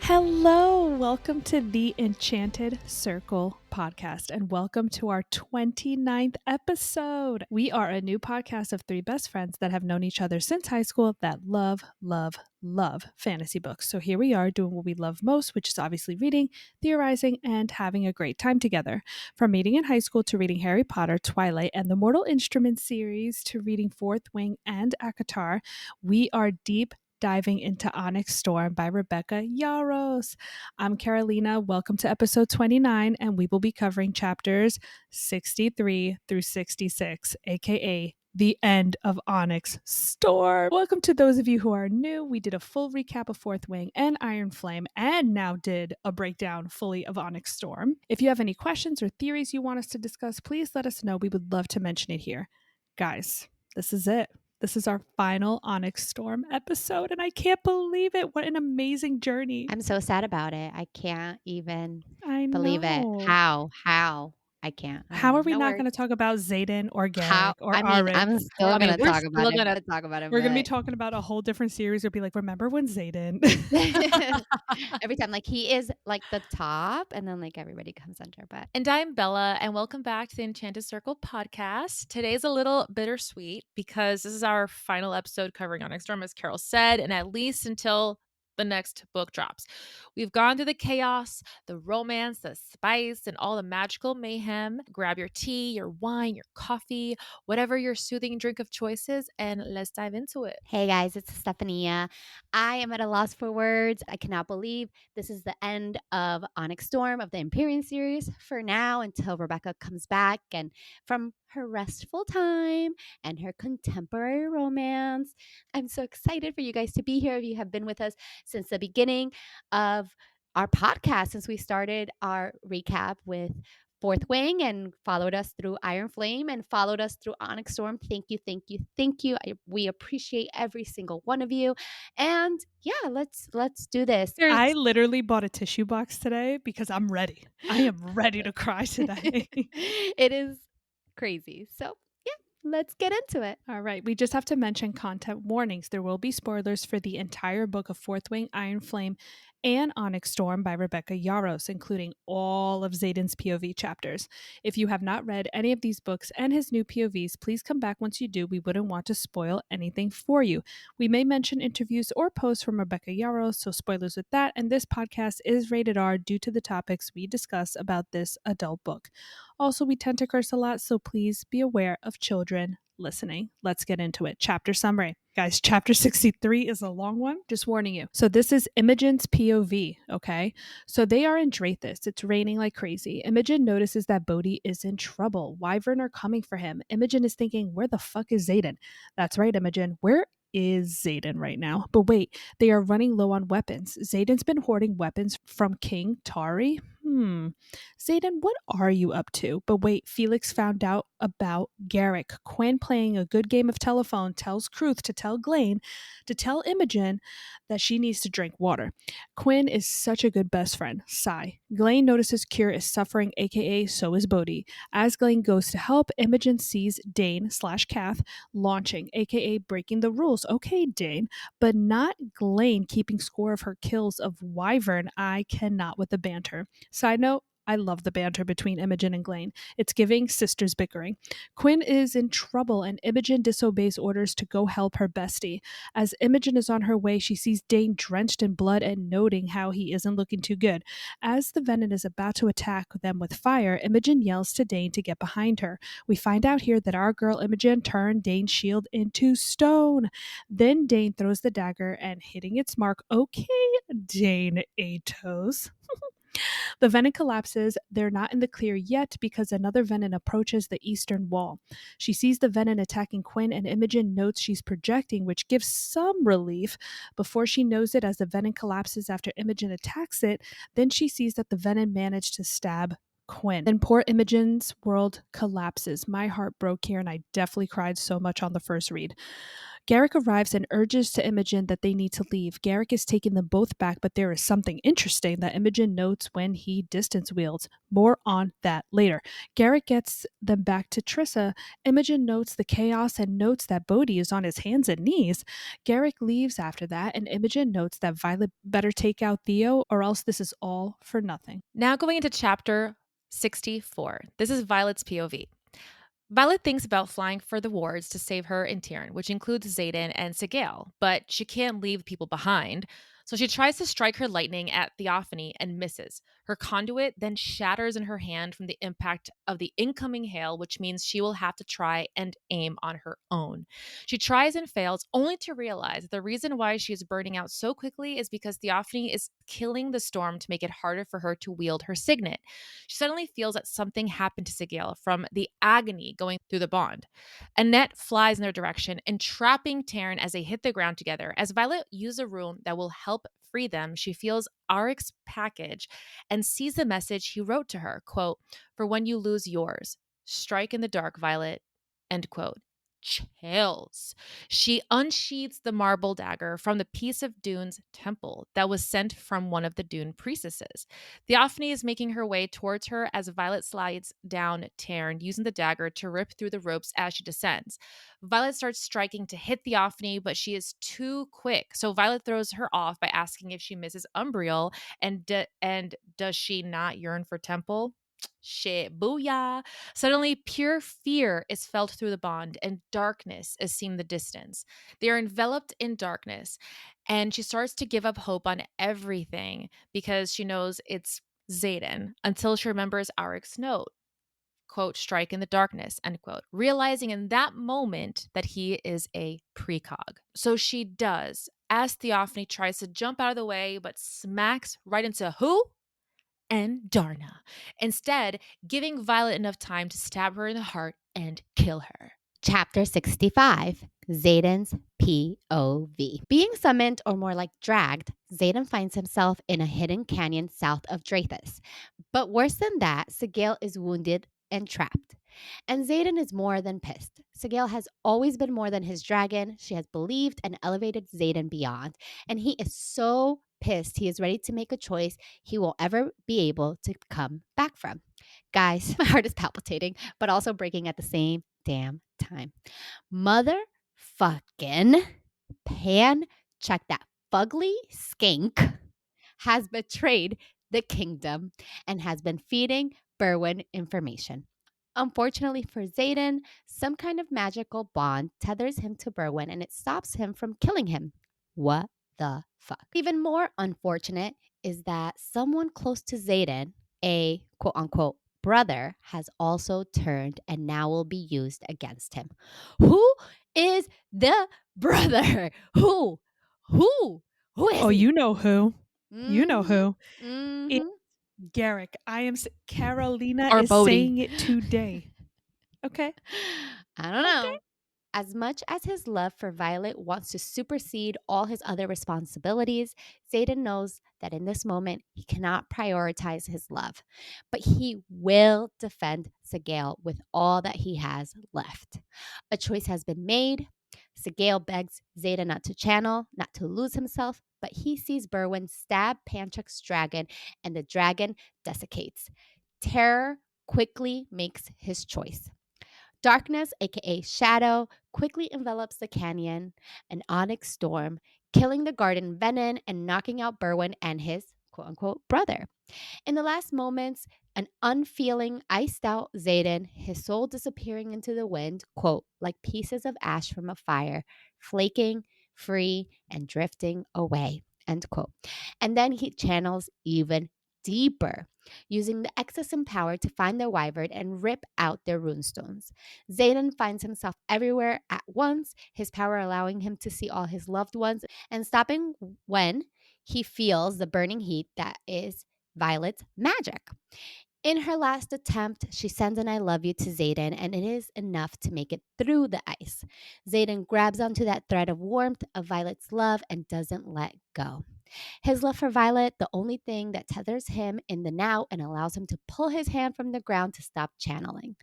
Hello, welcome to the Enchanted Circle Podcast, and welcome to our 29th episode. We are a new podcast of three best friends that have known each other since high school that love fantasy books. So here we are doing what we love most, which is obviously reading, theorizing, and having a great time together. From meeting in high school to reading Harry Potter, Twilight, and the Mortal Instruments series to reading Fourth Wing and ACOTAR, we are deep diving into Onyx Storm by Rebecca Yarros. I'm Carolina. Welcome to episode 29, and we will be covering chapters 63 through 66, aka the end of Onyx Storm. Welcome to those of you who are new. We did a full recap of Fourth Wing and Iron Flame, and now did a breakdown fully of Onyx Storm. If you have any questions or theories you want us to discuss, please let us know. We would love to mention it here. Guys, this is it. This is our final Onyx Storm episode, and I can't believe it. What an amazing journey. I'm so sad about it. I can't even I believe it. know. How? I can't. How are we No not words. going to talk about Xaden or How? Garrick or I mean, Arik? I'm still going to we're talk about still it. gonna- We're going to be but- talking about a whole different series. We'll be like, remember when Xaden? Every time, like, he is like the top, and then like everybody comes under. But And I'm Bella, and welcome back to the Enchanted Circle Podcast. Today's a little bittersweet because this is our final episode covering Onyx Storm, as Carol said, and at least until the next book drops. We've gone through the chaos, the romance, the spice, and all the magical mayhem. Grab your tea, your wine, your coffee, whatever your soothing drink of choice is, and let's dive into it. hey guys, it's Stephania. I am at a loss for words. I cannot believe this is the end of Onyx Storm of the Empyrean series for now, until Rebecca comes back and from her restful time and her contemporary romance. I'm so excited for you guys to be here. If you have been with us since the beginning of our podcast, since we started our recap with Fourth Wing and followed us through Iron Flame and followed us through Onyx Storm. Thank you. We appreciate every single one of you. And yeah, let's do this. I literally bought a tissue box today because I'm ready. I am ready to cry today. It is crazy. So yeah, let's get into it. All right. We just have to mention content warnings. There will be spoilers for the entire book of Fourth Wing, Iron Flame, and Onyx Storm by Rebecca Yarros, including all of Xaden's POV chapters. If you have not read any of these books and his new POVs, please come back once you do. We wouldn't want to spoil anything for you. We may mention interviews or posts from Rebecca Yarros, so spoilers with that. And this podcast is rated R due to the topics we discuss about this adult book. Also, we tend to curse a lot, so please be aware of children listening. Let's get into it. Chapter summary. Guys, chapter 63 is a long one. Just warning you. So this is Imogen's POV, okay? So they are in Drathis. It's raining like crazy. Imogen notices that Bodhi is in trouble. Wyvern are coming for him. Imogen is thinking, where the fuck is Xaden? That's right, Imogen. Where is Xaden right now? But wait, they are running low on weapons. Xaden's been hoarding weapons from King Tari. Xaden, what are you up to? But wait, Felix found out about Garrick. Quinn, playing a good game of telephone, tells Kruth to tell Glaine to tell Imogen that she needs to drink water. Quinn is such a good best friend. Sigh. Glaine notices Cure is suffering, aka so is Bodhi. As Glaine goes to help, Imogen sees Dane/Kath launching, aka breaking the rules. Okay, Dane, but not Glaine keeping score of her kills of Wyvern. I cannot with the banter. Side note, I love the banter between Imogen and Glaine. It's giving sisters bickering. Quinn is in trouble and Imogen disobeys orders to go help her bestie. As Imogen is on her way, she sees Dane drenched in blood and noting how he isn't looking too good. As the Venom is about to attack them with fire, Imogen yells to Dane to get behind her. We find out here that our girl Imogen turned Dane's shield into stone. Then Dane throws the dagger and hitting its mark, okay, Dane Atos. The Venom collapses. They're not in the clear yet because another Venom approaches the eastern wall. She sees the Venom attacking Quinn and Imogen notes she's projecting, which gives some relief. Before she knows it, as the Venom collapses after Imogen attacks it, then she sees that the Venom managed to stab Quinn. Then poor Imogen's world collapses. My heart broke here, and I definitely cried so much on the first read. Garrick arrives and urges to Imogen that they need to leave. Garrick is taking them both back, but there is something interesting that Imogen notes when he distance wields. More on that later. Garrick gets them back to Trissa. Imogen notes the chaos and notes that Bodhi is on his hands and knees. Garrick leaves after that, and Imogen notes that Violet better take out Theo, or else this is all for nothing. Now going into chapter 64. This is Violet's POV. Violet thinks about flying for the wards to save her and Tyrion, which includes Xaden and Sigale, but she can't leave people behind. So she tries to strike her lightning at Theophany and misses. Her conduit then shatters in her hand from the impact of the incoming hail, which means she will have to try and aim on her own. She tries and fails, only to realize that the reason why she is burning out so quickly is because Theophany is killing the storm to make it harder for her to wield her signet. She suddenly feels that something happened to Sigale from the agony going through the bond. A net flies in their direction, entrapping Taryn as they hit the ground together. As Violet uses a rune that will help free them, she feels Aric's package and sees the message he wrote to her, quote, "For when you lose yours, strike in the dark, Violet," end quote. Chills. She unsheathes the marble dagger from the piece of Dune's temple that was sent from one of the Dune priestesses. Theophany is making her way towards her as Violet slides down Taryn, using the dagger to rip through the ropes as she descends. Violet starts striking to hit Theophany, but she is too quick. So Violet throws her off by asking if she misses Umbriel and does she not yearn for Temple? Shit, booyah. Suddenly, pure fear is felt through the bond, and darkness is seen in the distance. They are enveloped in darkness, and she starts to give up hope on everything because she knows it's Xaden until she remembers Aric's note, quote, "strike in the darkness," end quote, realizing in that moment that he is a precog. So she does, as Theophany tries to jump out of the way, but smacks right into who? And Darna, instead giving Violet enough time to stab her in the heart and kill her. Chapter 65, Xaden's POV. Being summoned, or more like dragged, Xaden finds himself in a hidden canyon south of Drathus. But worse than that, Sigale is wounded and trapped. And Xaden is more than pissed. Sigale has always been more than his dragon. She has believed and elevated Xaden beyond. And he is so pissed he is ready to make a choice he will ever be able to come back from. Guys, my heart is palpitating, but also breaking at the same damn time. Motherfucking Pan, check that fugly skink, has betrayed the kingdom and has been feeding Berwyn information. Unfortunately for Xaden, some kind of magical bond tethers him to Berwyn and it stops him from killing him. What the fuck? Even more unfortunate is that someone close to Xaden, a quote unquote brother, has also turned and now will be used against him. Who is the brother? Who? Who is Oh, he? you know who. You know who. Mhm. It's Garrick. Carolina Or is Bodhi. saying it today. Okay. I don't know. As much as his love for Violet wants to supersede all his other responsibilities, Xaden knows that in this moment he cannot prioritize his love. But he will defend Sigale with all that he has left. A choice has been made. Sigale begs Xaden not to channel, not to lose himself, but he sees Berwyn stab Panchak's dragon and the dragon desiccates. Terror quickly makes his choice. Darkness, aka shadow, quickly envelops the canyon, an onyx storm, killing the garden venom and knocking out Berwyn and his quote unquote brother. In the last moments, an unfeeling, iced out Xaden, his soul disappearing into the wind, quote, like pieces of ash from a fire, flaking, free, and drifting away, end quote. And then he channels even deeper, using the excess in power to find the wyvern and rip out their runestones. Xaden finds himself everywhere at once, his power allowing him to see all his loved ones and stopping when he feels the burning heat that is Violet's magic. In her last attempt, she sends an I love you to Xaden, and it is enough to make it through the ice. Xaden grabs onto that thread of warmth of Violet's love and doesn't let go. His love for Violet, the only thing that tethers him in the now and allows him to pull his hand from the ground to stop channeling.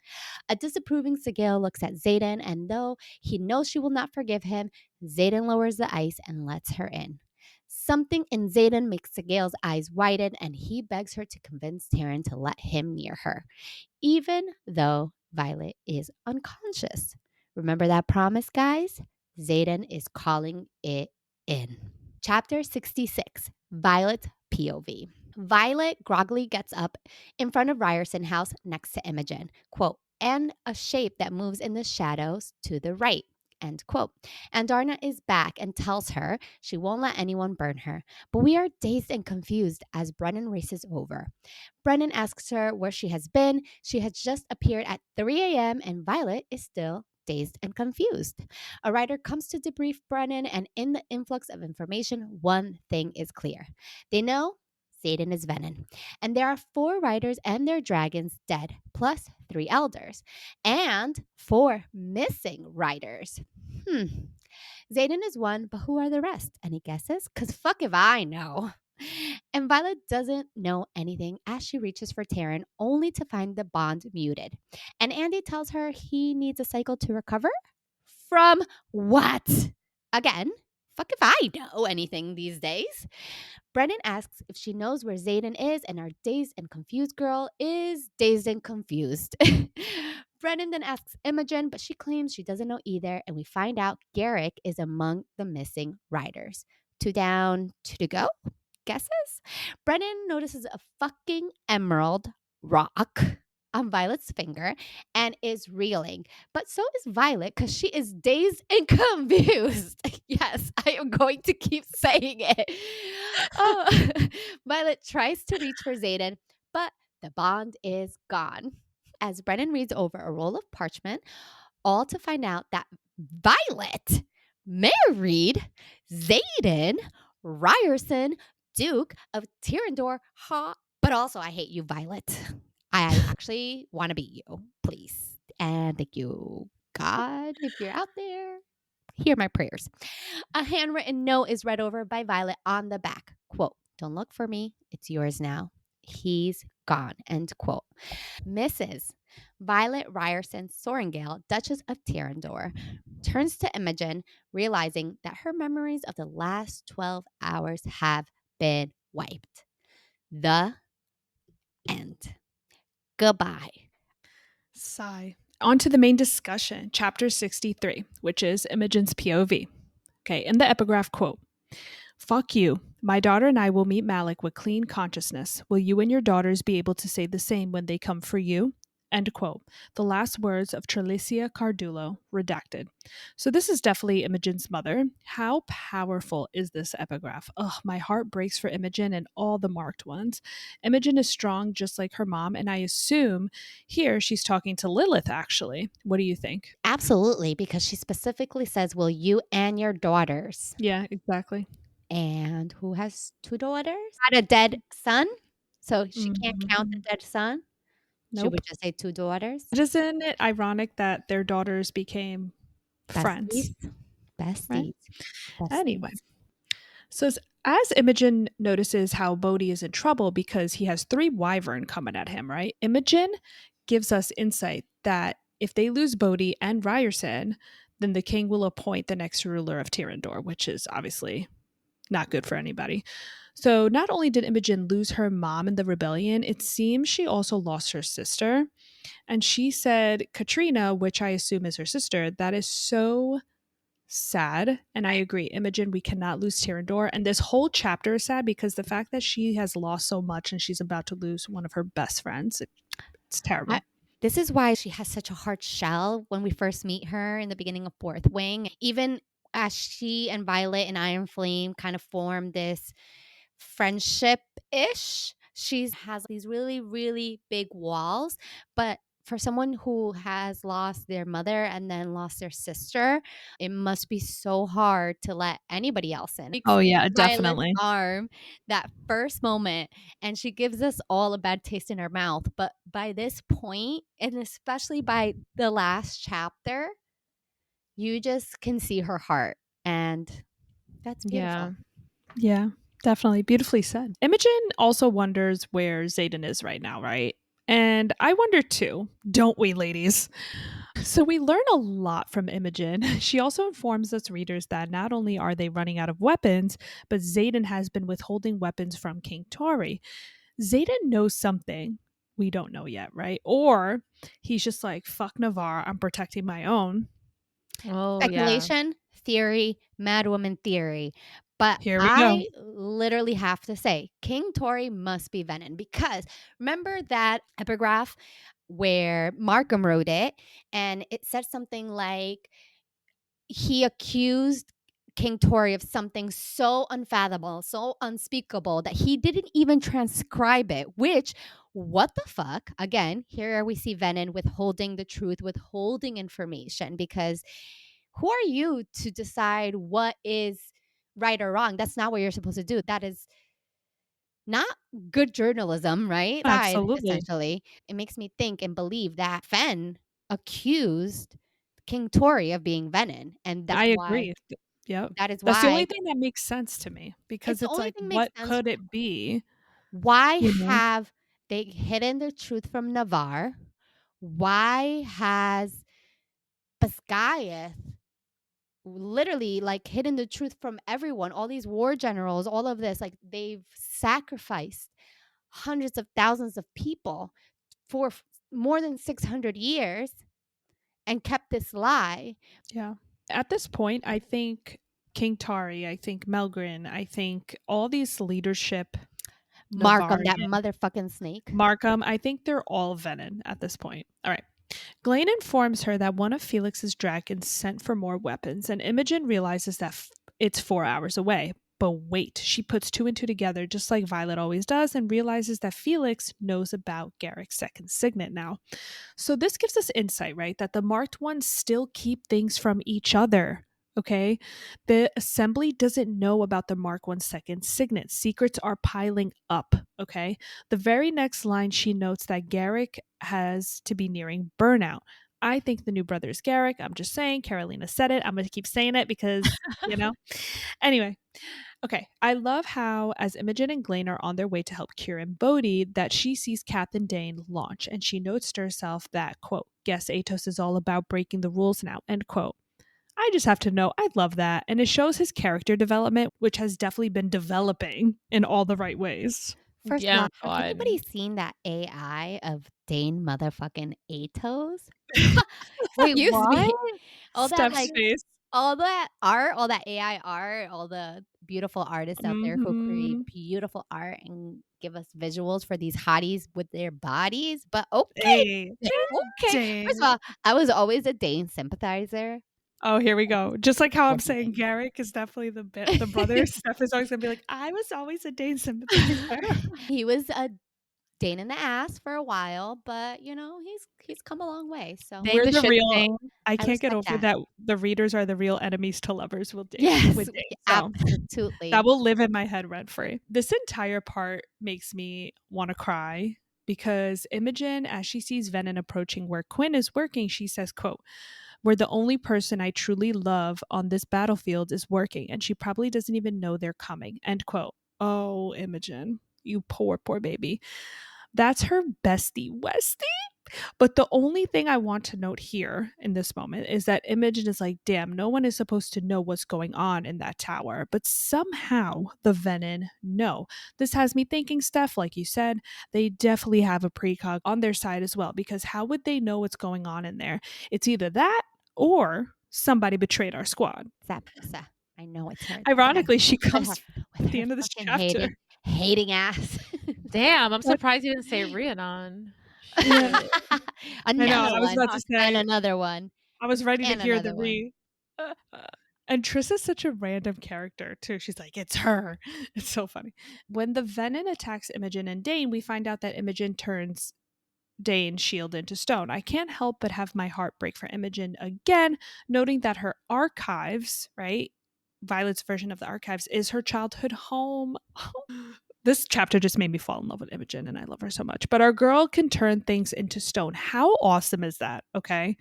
A disapproving Sigil looks at Xaden, and though he knows she will not forgive him, Xaden lowers the ice and lets her in. Something in Xaden makes Sigil's eyes widen, and he begs her to convince Taryn to let him near her, even though Violet is unconscious. Remember that promise, guys? Xaden is calling it in. Chapter 66, Violet POV. Violet groggily gets up in front of Ryerson House next to Imogen, quote, and a shape that moves in the shadows to the right, end quote. And Darna is back and tells her she won't let anyone burn her. But we are dazed and confused as Brennan races over. Brennan asks her where she has been. She has just appeared at 3 a.m. and Violet is still dazed and confused. A writer comes to debrief Brennan, and in the influx of information, one thing is clear. They know Xaden is Venom, and there are 4 riders and their dragons dead, plus 3 elders, and 4 missing riders. Xaden is one, but who are the rest? Any guesses? Because fuck if I know. And Violet doesn't know anything as she reaches for Taryn, only to find the bond muted. And Andy tells her he needs a cycle to recover. From what? Again, fuck if I know anything these days. Brennan asks if she knows where Xaden is, and our dazed and confused girl is dazed and confused. Brennan then asks Imogen, but she claims she doesn't know either, and we find out Garrick is among the missing riders. 2 down, 2 to go? Guesses? Brennan notices a fucking emerald rock on Violet's finger and is reeling. But so is Violet because she is dazed and confused. Yes, I am going to keep saying it. Oh. Violet tries to reach for Xaden, but the bond is gone. As Brennan reads over a roll of parchment, all to find out that Violet married Xaden Ryerson, Duke of Tyrandor. Ha! But also, I hate you, Violet. I actually want to be you, please. And thank you, God, if you're out there. Hear my prayers. A handwritten note is read over by Violet on the back. Quote, don't look for me. It's yours now. He's gone. End quote. Mrs. Violet Ryerson Sorengale, Duchess of Tyrandor, turns to Imogen, realizing that her memories of the last 12 hours have been wiped. The end. Goodbye. Sigh. On to the main discussion, chapter 63, which is Imogen's POV. Okay, in the epigraph quote, fuck you. My daughter and I will meet Malik with clean consciousness. Will you and your daughters be able to say the same when they come for you? End quote. The last words of Trelicia Cardulo, redacted. So this is definitely Imogen's mother. How powerful is this epigraph? Ugh, my heart breaks for Imogen and all the marked ones. Imogen is strong just like her mom, and I assume here she's talking to Lilith, actually. What do you think? Absolutely, because she specifically says, will you and your daughters? Yeah, exactly. And who has 2 daughters? Had a dead son, so she can't count the dead son. She Nope. would just say 2 daughters. Isn't it ironic that their daughters became friends? Besties. Right? Besties. Anyway, so as Imogen notices how Bodhi is in trouble because he has 3 wyvern coming at him, right? Imogen gives us insight that if they lose Bodhi and Ryerson, then the king will appoint the next ruler of Tyrandor, which is obviously not good for anybody. So not only did Imogen lose her mom in the rebellion, it seems she also lost her sister. And she said, Katrina, which I assume is her sister, that is so sad. And I agree, Imogen, we cannot lose Tyrandor. And this whole chapter is sad because the fact that she has lost so much and she's about to lose one of her best friends, it's terrible. This is why she has such a hard shell when we first meet her in the beginning of Fourth Wing. Even as she and Violet and Iron Flame kind of form this friendship-ish, she has these really, really big walls. But for someone who has lost their mother and then lost their sister, it must be so hard to let anybody else in. Oh, yeah, Violet's definitely. arm, that first moment, and she gives us all a bad taste in our mouth. But by this point, and especially by the last chapter, you just can see her heart, and that's beautiful. Yeah. Definitely. Beautifully said. Imogen also wonders where Xaden is right now, right? And I wonder too, don't we, ladies? So we learn a lot from Imogen. She also informs us readers that not only are they running out of weapons, but Xaden has been withholding weapons from King Tori. Xaden knows something we don't know yet, right? Or he's just like, fuck Navarre, I'm protecting my own. Oh, yeah. Speculation, theory, madwoman theory. But Here we go. I literally have to say, King Tori must be Venom, because remember that epigraph where Markham wrote it, and it said something like he accused King Tori of something so unfathomable, so unspeakable that he didn't even transcribe it, which, what the fuck? Again, here we see Venom withholding the truth, withholding information, because who are you to decide what is right or wrong? That's not what you're supposed to do. That is not good journalism, right? That Absolutely. essentially, it makes me think and believe that Fen accused King Tori of being Venom, and I agree. Yep. that is That's the only why thing that makes sense to me it's because the it's only like, thing makes what sense. could it be? Why You know? have they hidden the truth from Navarre? Why has Bascaeth literally like hidden the truth from everyone? All these war generals, all of this, like they've sacrificed hundreds of thousands of people for more than 600 years and kept this lie. Yeah. At this point, I think King Tari, I think Melgrin, I think all these leadership Markham, that Navarian, motherfucking snake. Markham, I think they're all Venom at this point. All right. Glenn informs her that one of Felix's dragons sent for more weapons, and Imogen realizes that it's 4 hours away. But wait, she puts two and two together just like Violet always does and realizes that Felix knows about Garrick's second signet now. So this gives us insight, right? That the marked ones still keep things from each other. Okay. The assembly doesn't know about the Mark 1 second signet. Secrets are piling up. Okay. The very next line, she notes that Garrick has to be nearing burnout. I think the new brother is Garrick. I'm just saying. Carolina said it. I'm going to keep saying it because, you know. Anyway, okay, I love how, as Imogen and Glenn are on their way to help Kieran Bodhi, that she sees Captain Dane launch, and she notes to herself that, quote, guess Atos is all about breaking the rules now, end quote. I just have to know, I love that, and it shows his character development, which has definitely been developing in all the right ways. First of Yeah, all, has God. anybody seen that AI of Dane motherfucking Atos? Wait, Excuse what? me. All that Steph's like face. all that art, all that AI art, all the beautiful artists out there who create Mm-hmm. beautiful art and give us visuals for these hotties with their bodies. But okay. Hey, Okay. First Dane. of all, I was always a Dane sympathizer. Oh, here we go. Just like how I'm Love saying Dane. Garrick is definitely the brother. Steph is always gonna be like, I was always a Dane sympathizer. He was a Dane in the ass for a while, but you know, he's come a long way. So Dane We're the the shit real. thing. I I can't get respect over that. that the readers are the real enemies to lovers Yes, with Dane. So that absolutely. will live in my head rent free. This entire part makes me want to cry because Imogen, as she sees Venom approaching where Quinn is working, she says, quote, where the only person I truly love on this battlefield is working, and she probably doesn't even know they're coming, end quote. Oh, Imogen, you poor, poor baby. That's her bestie, Westie. But the only thing I want to note here in this moment is that Imogen is like, damn, no one is supposed to know what's going on in that tower. But somehow the Venom know. This has me thinking, Steph, like you said, they definitely have a precog on their side as well, because how would they know what's going on in there? It's either that or somebody betrayed our squad. Zapsa. I know it's her. Ironically, she With her, comes with at the her end of this fucking chapter. hating ass. Damn, I'm But surprised you didn't say Rhiannon. yeah, Shit. I know. Another I was one. about to And say, another one. I was ready to And hear the another one. and Trissa's such a random character too. She's like, it's her. It's so funny. When the Venom attacks Imogen and Dane, we find out that Imogen turns Dane's shield into stone. I can't help but have my heart break for Imogen again, noting that her archives, right? Violet's version of the archives is her childhood home. This chapter just made me fall in love with Imogen and I love her so much. But our girl can turn things into stone. How awesome is that? Okay.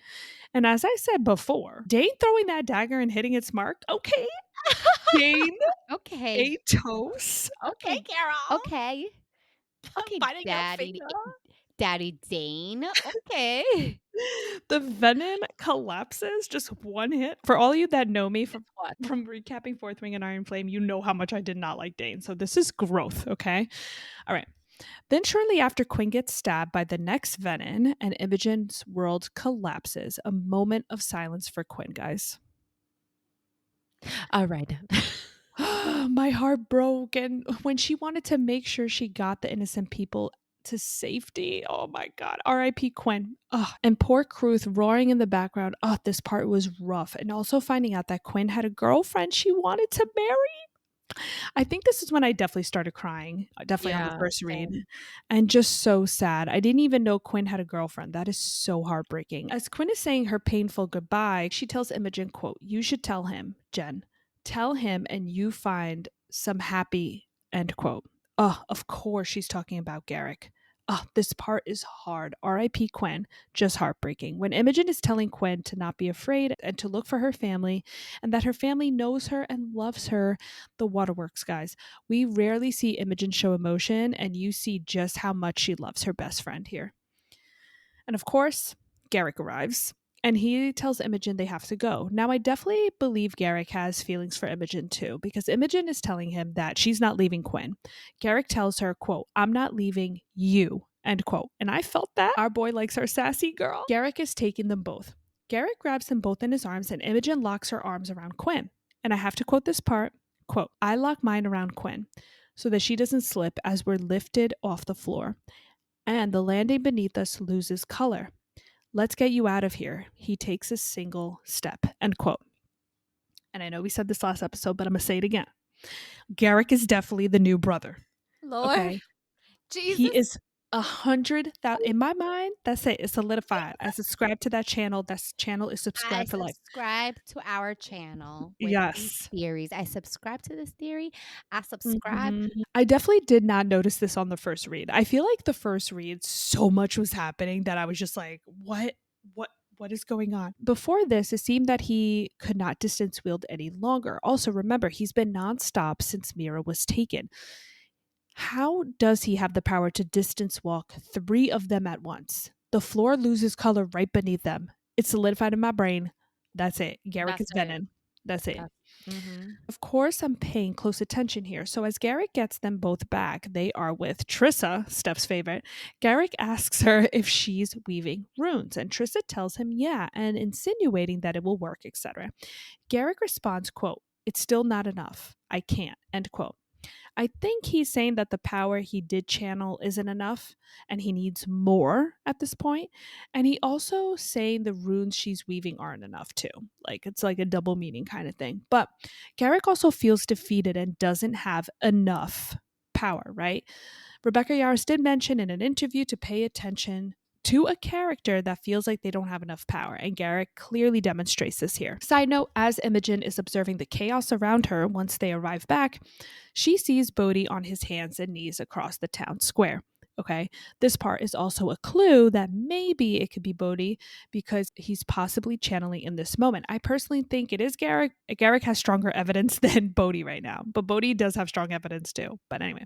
And as I said before, Dane throwing that dagger and hitting its mark, okay, Dane Okay. Atos. Okay, Okay. Carol. Okay. Okay, Biting your Daddy. finger. Daddy Dane. Okay. The venom collapses, just one hit. For all you that know me It's what? from recapping Fourth Wing and Iron Flame, you know how much I did not like Dane. So this is growth, okay? All right. Then shortly after Quinn gets stabbed by the next venom and Imogen's world collapses. A moment of silence for Quinn, guys. All right. My heart broke. And when she wanted to make sure she got the innocent people to safety, oh my God. R.I.P. Quinn. Oh, and poor Kruth roaring in the background. Oh, this part was rough. And also finding out that Quinn had a girlfriend she wanted to marry. I think this is when I definitely started crying, definitely on the Yeah, first read, same. and just so sad. I didn't even know Quinn had a girlfriend. That is so heartbreaking. As Quinn is saying her painful goodbye, she tells Imogen, quote, "You should tell him, Jen. Tell him and you find some happy," end quote. Oh, of course she's talking about Garrick. Oh, this part is hard. R.I.P. Quinn. Just heartbreaking. When Imogen is telling Quinn to not be afraid and to look for her family, and that her family knows her and loves her, the waterworks, guys. We rarely see Imogen show emotion, and you see just how much she loves her best friend here. And of course, Garrick arrives. And he tells Imogen they have to go. Now, I definitely believe Garrick has feelings for Imogen too, because Imogen is telling him that she's not leaving Quinn. Garrick tells her, quote, "I'm not leaving you," end quote. And I felt that. Our boy likes our sassy girl. Garrick is taking them both. Garrick grabs them both in his arms, and Imogen locks her arms around Quinn. And I have to quote this part, quote, "I lock mine around Quinn so that she doesn't slip as we're lifted off the floor. And the landing beneath us loses color. Let's get you out of here. He takes a single step," end quote. And I know we said this last episode, but I'm going to say it again. Garrick is definitely the new brother. Lord. Okay. Jesus. He is 100,000. In my mind, that's it. It's solidified. I subscribe to that channel. That channel is I subscribed for life. subscribe to our channel with these Yes. theories. I subscribe to this theory. I subscribe. Mhm. I definitely did not notice this on the first read. I feel like the first read, so much was happening that I was just like, what is going on? Before this, it seemed that he could not distance wield any longer. Also, remember, he's been nonstop since Mira was taken. How does he have the power to distance walk 3 of them at once? The floor loses color right beneath them. It's solidified in my brain. That's it. Garrick That's is venom. That's it. Mm-hmm. Of course, I'm paying close attention here. So, as Garrick gets them both back, they are with Trissa, Steph's favorite. Garrick asks her if she's weaving runes, and Trissa tells him yeah, and insinuating that it will work, etc. Garrick responds, quote, "It's still not enough. I can't," end quote. I think he's saying that the power he did channel isn't enough and he needs more at this point. And he also saying the runes she's weaving aren't enough too. Like it's like a double meaning kind of thing. But Garrick also feels defeated and doesn't have enough power, right? Rebecca Yarros did mention in an interview to pay attention to a character that feels like they don't have enough power, and Garrick clearly demonstrates this here. Side note, as Imogen is observing the chaos around her once they arrive back, she sees Bodhi on his hands and knees across the town square. Okay, this part is also a clue that maybe it could be Bodhi because he's possibly channeling in this moment. I personally think it is Garrick. Garrick has stronger evidence than Bodhi right now, but Bodhi does have strong evidence too. But anyway,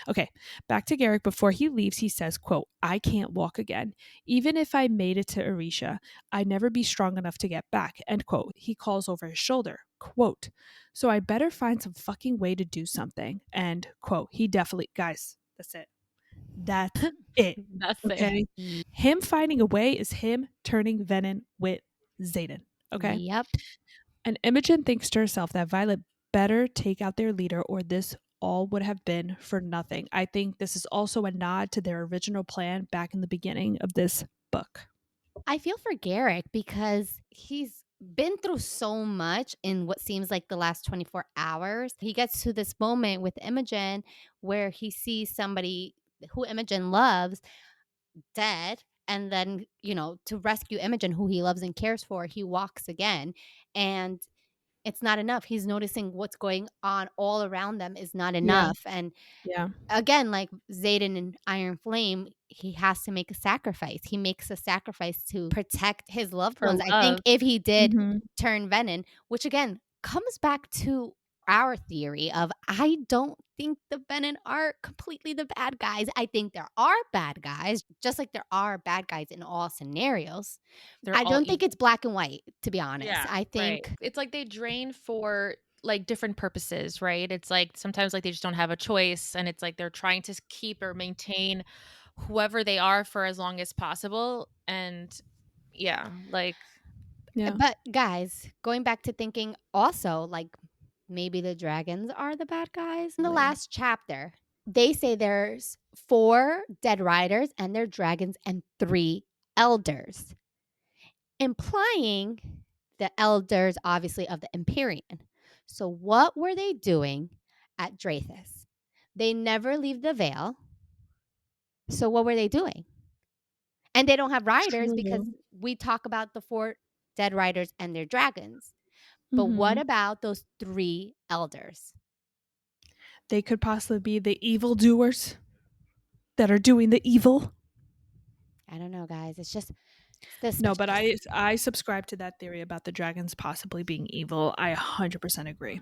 okay, back to Garrick. Before he leaves, he says, quote, "I can't walk again. Even if I made it to Arisha, I'd never be strong enough to get back," end quote. He calls over his shoulder, quote, "So I better find some fucking way to do something," end quote. He definitely, guys, that's it. That's it. That's Okay. it. Him finding a way is him turning venom with Xaden. Okay. Yep. And Imogen thinks to herself that Violet better take out their leader or this all would have been for nothing. I think this is also a nod to their original plan back in the beginning of this book. I feel for Garrick because he's been through so much in what seems like the last 24 hours. He gets to this moment with Imogen where he sees somebody who Imogen loves dead. And then, to rescue Imogen, who he loves and cares for, he walks again. And it's not enough. He's noticing what's going on all around them is not Yeah. enough. And Yeah. again, like Xaden and Iron Flame, he has to make a sacrifice. He makes a sacrifice to protect his loved For ones. I think love. if he did Mhm. turn venom, which again comes back to our theory of I don't think the Venom are completely the bad guys. I think there are bad guys, just like there are bad guys in all scenarios. They're I all don't think evil. it's black and white, to be honest. Yeah, I right. think It's like they drain for like different purposes, right? It's like sometimes like they just don't have a choice and it's like they're trying to keep or maintain whoever they are for as long as possible. And yeah, like Yeah. but guys, going back to thinking also like maybe the dragons are the bad guys. In the last chapter, they say there's 4 dead riders and they're dragons and 3 elders, implying the elders obviously of the Empyrean. So what were they doing at Drathis? They never leave the Veil. So what were they doing? And they don't have riders because True. we talk about the 4 dead riders and their dragons. But what Mhm. about those 3 elders? They could possibly be the evildoers that are doing the evil. I don't know, guys. It's just this. No, but I subscribe to that theory about the dragons possibly being evil. I 100% agree.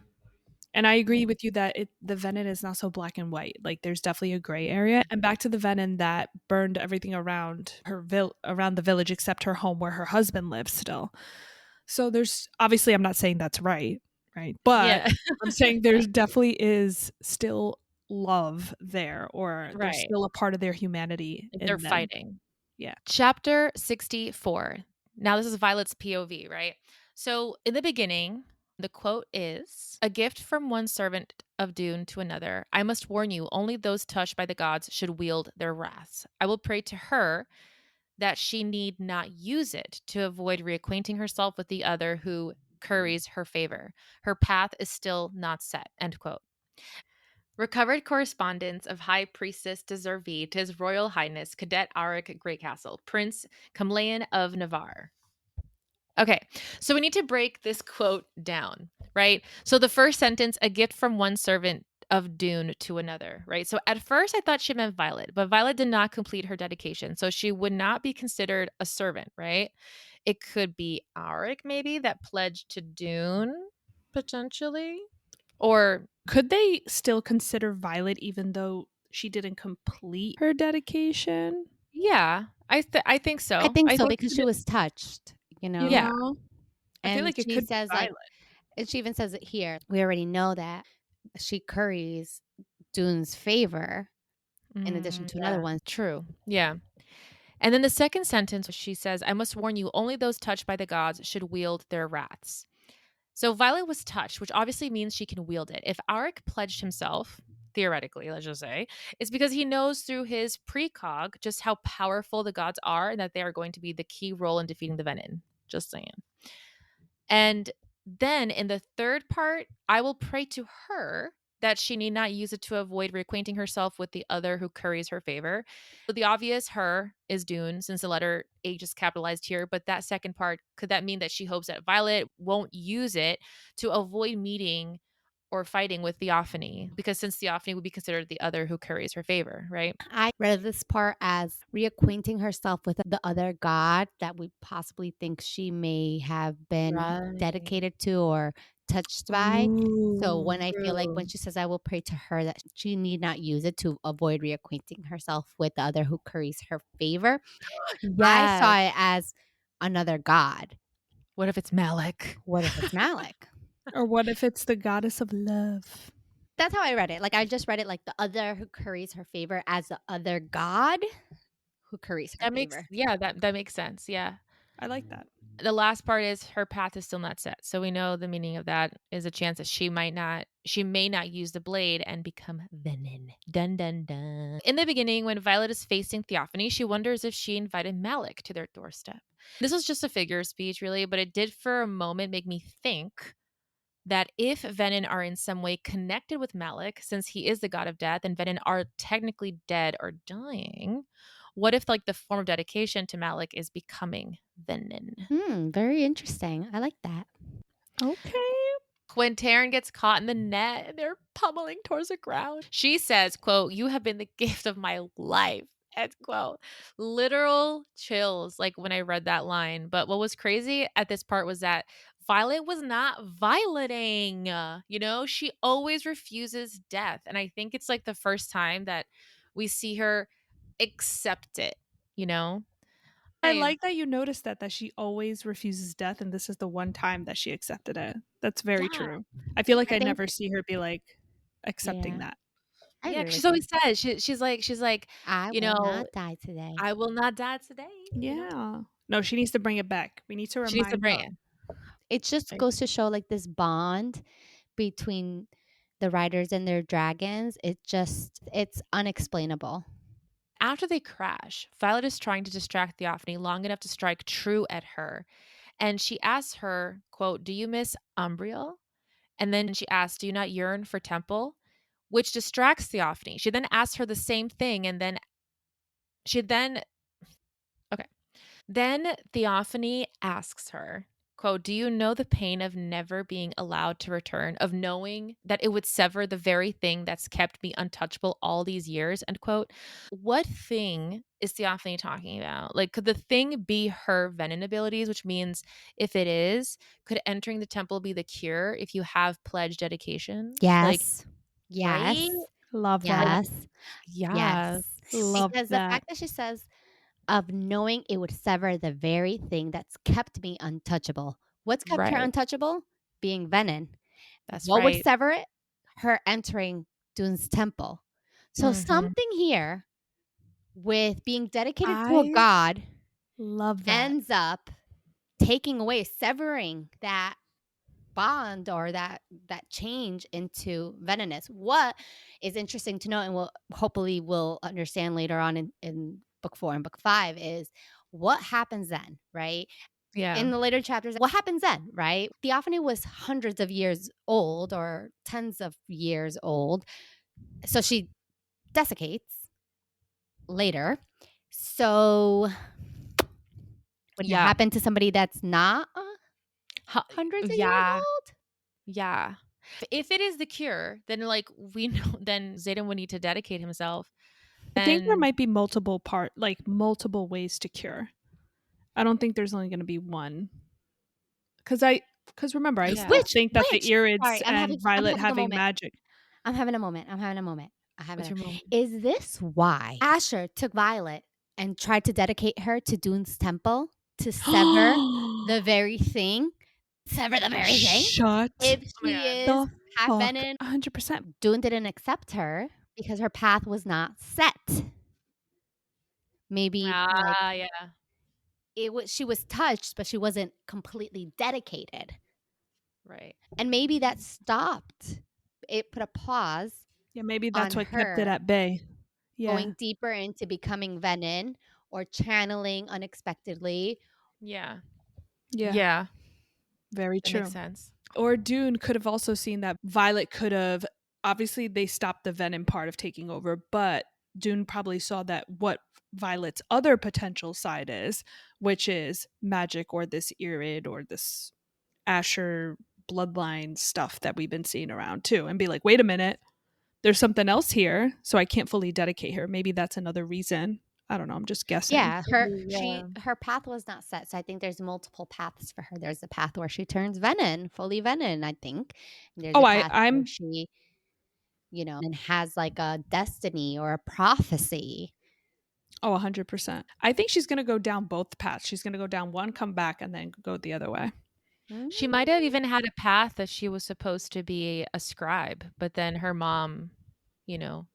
And I agree with you that the Venom is not so black and white. Like there's definitely a gray area. And back to the Venom that burned everything around around the village except her home where her husband lives still. So there's obviously I'm not saying that's right? But yeah, I'm saying there's definitely is still love there, or there's right. still a part of their humanity Like they're in them. fighting. Yeah. Chapter 64. Now, this is Violet's POV, right? So, in the beginning, the quote is a gift from one servant of Dune to another. I must warn you, only those touched by the gods should wield their wraths. I will pray to her that she need not use it to avoid reacquainting herself with the other who curries her favor. Her path is still not set. End quote. Recovered correspondence of High Priestess Deservee to His Royal Highness Cadet Auric Greatcastle, Prince Camlayan of Navarre. Okay, so we need to break this quote down, right? So the first sentence, a gift from one servant of Dune to another, right? So at first I thought she meant Violet, but Violet did not complete her dedication. So she would not be considered a servant, right? It could be Auric, maybe, that pledged to Dune, potentially. Or Could they still consider Violet even though she didn't complete her dedication? yeah, I think so. I think so think because she was touched, you know. yeah. I feel And like it she could be says like, Violet. and she even says it here. We already know that she curries Dune's favor in addition to another Yeah, one. true. Yeah. And then the second sentence, she says, I must warn you, only those touched by the gods should wield their wraths. So Violet was touched, which obviously means she can wield it. If Auric pledged himself, theoretically, let's just say, it's because he knows through his precog just how powerful the gods are and that they are going to be the key role in defeating the Venom. Just saying. And then in the third part, I will pray to her that she need not use it to avoid reacquainting herself with the other who curries her favor. So the obvious her is Dune, since the letter H is capitalized here. But that second part, could that mean that she hopes that Violet won't use it to avoid meeting or fighting with Theophany? Because since Theophany would be considered the other who curries her favor, right? I read this part as reacquainting herself with the other god that we possibly think she may have been Right. dedicated to or touched by. So when I feel like when True. she says I will pray to her that she need not use it to avoid reacquainting herself with the other who curries her favor, I Yes. saw it as another god. What if it's Malik? What if it's Malik? Or what if it's the goddess of love? That's how I read it. Like I just read it like the other who curries her favor as the other god who curries her That makes favor. that makes sense. Yeah. I like that. The last part is her path is still not set. So we know the meaning of that is a chance that she may not use the blade and become Venom. Dun dun dun. In the beginning, when Violet is facing Theophany, she wonders if she invited Malik to their doorstep. This was just a figure of speech, really, but it did for a moment make me think that if Venom are in some way connected with Malik, since he is the god of death and Venom are technically dead or dying, what if like the form of dedication to Malik is becoming Venom? Very interesting. I like that. Okay. When Taryn gets caught in the net and they're pummeling towards the ground, she says, quote, you have been the gift of my life. End quote. Literal chills, like when I read that line. But what was crazy at this part was that Violet was not violeting, she always refuses death. And I think it's like the first time that we see her accept it, you know? I like that you noticed that she always refuses death, and this is the one time that she accepted it. That's very Yeah. true. I feel like I I think never see her be like accepting yeah, that. I Yeah, agree 'cause with she's you. always said, she's like, I you will know, not die today. "I will not die today," Yeah. No, she needs to bring it back. We need to She needs to remind bring her. it. It just I goes to show like this bond between the riders and their dragons. It's unexplainable. After they crash, Violet is trying to distract Theophany long enough to strike true at her. And she asks her, quote, "Do you miss Umbriel?" And then she asks, "Do you not yearn for Temple?" Which distracts Theophany. She then asks her the same thing. And then she then, okay. Then Theophany asks her, quote, "Do you know the pain of never being allowed to return, of knowing that it would sever the very thing that's kept me untouchable all these years?" End quote. What thing is Theophany talking about? Like, could the thing be her venom abilities, which means if it is, could entering the temple be the cure if you have pledged dedication? Like, Yes. right? Yes. Love Like, that. Yes. yeah, Yes. Love Because the that. fact that she says of knowing it would sever the very thing that's kept me untouchable. What's kept her right. untouchable? Being venom. That's What would right. sever it? Her entering Dune's temple. So Mhm. something here with being dedicated to a I god love that. ends up taking away, severing that bond or that change into venomous. What is interesting to know, and we'll understand later on in book 4 and book 5, is what happens then, right? Yeah. In the later chapters, what happens then, right? Theophany was hundreds of years old or tens of years old. So she desiccates later. So would it Yeah. happen to somebody that's not Ho hundreds of years Yeah, old? yeah. If it is the cure, then, like, we know then Xaden would need to dedicate himself, I think there and might be multiple ways to cure. I don't think there's only going to be one. Because remember, I yeah. still think that the Which Irids sorry, and I'm Violet having a having moment. magic. I'm having a moment. I'm having a moment. I have What's it. your moment? Is this why Asher took Violet and tried to dedicate her to Dune's temple to sever the very thing? Sever the very thing? Shut If Oh my she god. is the half fuck venom, 100%. Dune didn't accept her because her path was not set. Maybe like Ah, yeah, she was touched, but she wasn't completely dedicated. right. And maybe that stopped. It put a pause Yeah, maybe that's on what kept it her at bay. Yeah. going deeper into becoming venom or channeling unexpectedly. Yeah. Yeah. Yeah, Very that makes true. sense. Or Dune could have also seen that Violet could have, obviously they stopped the venom part of taking over, but Dune probably saw that what Violet's other potential side is, which is magic or this Irid or this Asher bloodline stuff that we've been seeing around too, and be like, wait a minute, there's something else here, so I can't fully dedicate her. Maybe that's another reason. I don't know. I'm just guessing. Yeah, Yeah. her path was not set. So I think there's multiple paths for her. There's a path where she turns venom, fully venom, I think. And there's Oh, a I path where I'm she, and has like a destiny or a prophecy. oh 100%. I think she's gonna go down both paths. She's gonna go down one, come back, and then go the other way. She might have even had a path that she was supposed to be a scribe, but then her mom,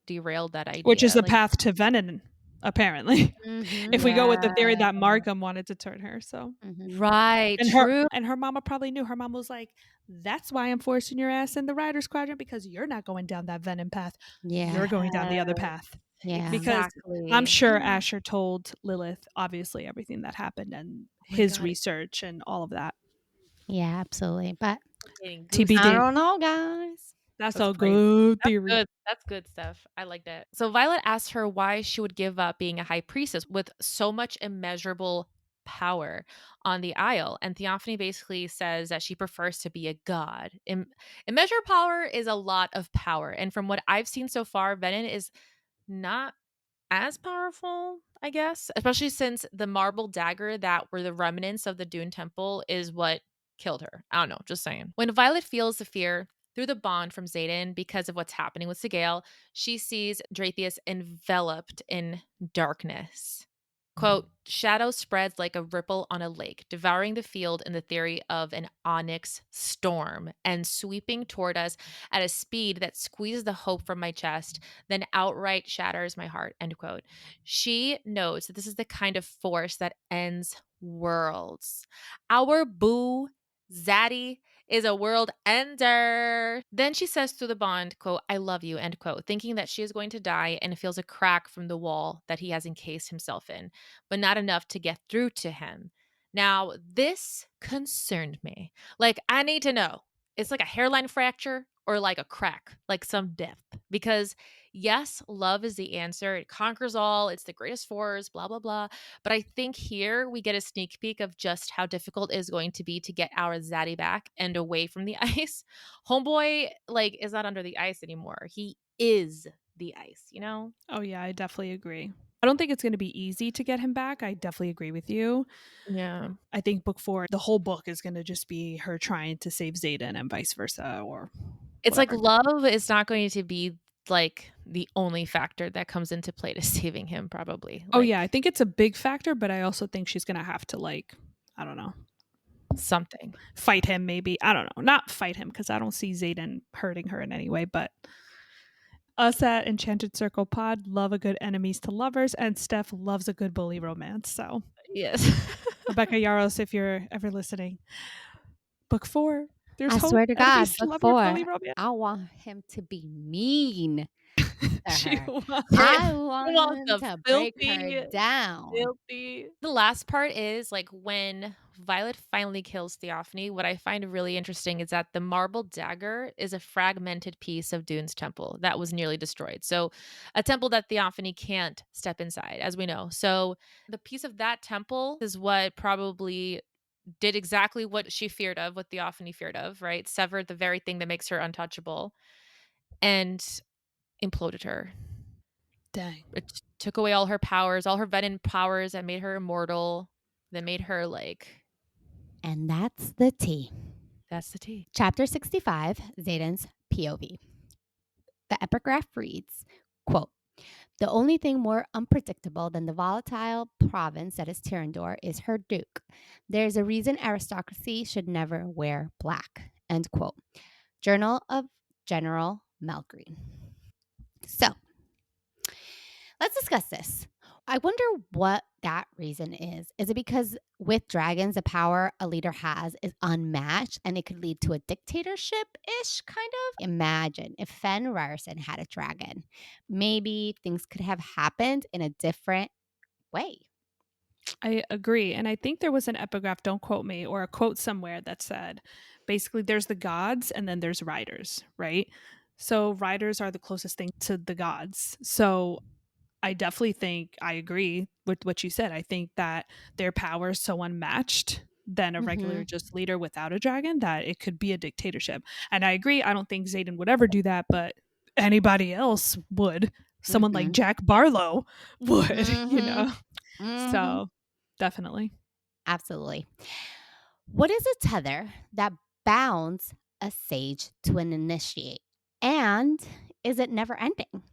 derailed that Which is idea. the Like, path to Venom, apparently. Mm-hmm. If we go with the yeah. theory that Markham wanted to turn her, so Mm-hmm. Right, and her true. and her mama probably knew. Her mom was like, "That's why I'm forcing your ass in the Riders Quadrant because you're not going down that Venom path. You're Yeah. going down the other Yes, path." Yeah. Because I'm exactly. sure Asher told Lilith obviously everything that happened and Oh my his god, research and all of that. Yeah, absolutely. But I'm getting I TBD. goosebumps. don't know, guys. That's That's a crazy. good That's theory. good. That's good stuff. I liked it. So Violet asked her why she would give up being a high priestess with so much immeasurable power on the Isle. And Theophany basically says that she prefers to be a god. Immeasurable power is a lot of power. And from what I've seen so far, Venom is not as powerful, I guess, especially since the marble dagger that were the remnants of the Dune Temple is what killed her. I don't know, just saying. When Violet feels the fear through the bond from Xaden because of what's happening with Sigale, she sees Dratheus enveloped in darkness. Quote, shadow spreads like a ripple on a lake, devouring the field in the theory of an onyx storm and sweeping toward us at a speed that squeezes the hope from my chest, then outright shatters my heart, end quote. She knows that this is the kind of force that ends worlds. Our boo, Zaddy, is a world ender. Then she says through the bond, quote, I love you, end quote, thinking that she is going to die and feels a crack from the wall that he has encased himself in, but not enough to get through to him. Now, this concerned me. Like, I need to know, it's like a hairline fracture or like a crack, like some depth. Because yes, love is the answer. It conquers all. It's the greatest force, blah, blah, blah. But I think here we get a sneak peek of just how difficult it is going to be to get our Zaddy back and away from the ice. Homeboy, like, is not under the ice anymore. He is the ice, you know? Oh, yeah, I definitely agree. I don't think it's going to be easy to get him back. I definitely agree with you. Yeah. I think book 4, the whole book is going to just be her trying to save Xaden and vice versa, or It's whatever. like love is not going to be like the only factor that comes into play to saving him, probably. Oh, Like, yeah, I think it's a big factor, but I also think she's going to have to, like, I don't know, something. fight him maybe. I don't know. Not fight him because I don't see Xaden hurting her in any way, but us at Enchanted Circle Pod love a good enemies to lovers, and Steph loves a good bully romance. So, Yes. Rebecca Yarros, if you're ever listening, book 4, there's I hope. swear to God, Enemies to book lover 4, bully romance. I want him to be mean to She her. wants I He want wants him the to break her filthy, down. filthy. The last part is like when Violet finally kills Theophany, what I find really interesting is that the marble dagger is a fragmented piece of Dune's temple that was nearly destroyed. So, a temple that Theophany can't step inside, as we know. So, the piece of that temple is what probably did exactly what she feared of, what Theophany feared of, right? Severed the very thing that makes her untouchable and imploded her. Dang. It took away all her powers, all her venom powers that made her immortal, that made her like, And that's the tea. that's the tea. Chapter 65, Xaden's POV. The epigraph reads, quote, the only thing more unpredictable than the volatile province that is Tyrandor is her duke. There's a reason aristocracy should never wear black. End quote. Journal of General Malgreen. So, let's discuss this. I wonder what that reason is. Is it because with dragons, the power a leader has is unmatched and it could lead to a dictatorship ish kind of? Imagine if Fen Ryerson had a dragon. Maybe things could have happened in a different way. I agree. And I think there was an epigraph, don't quote me, or a quote somewhere that said basically there's the gods and then there's riders, right? So riders are the closest thing to the gods. So I definitely think I agree with what you said. I think that their power is so unmatched than a regular Mm-hmm. just leader without a dragon that it could be a dictatorship. And I agree. I don't think Xaden would ever do that, but anybody else would. Someone like Mm-hmm. Jack Barlow would, you Mm-hmm. know? Mm-hmm. So definitely. Absolutely. What is a tether that bounds a sage to an initiate? And is it never ending?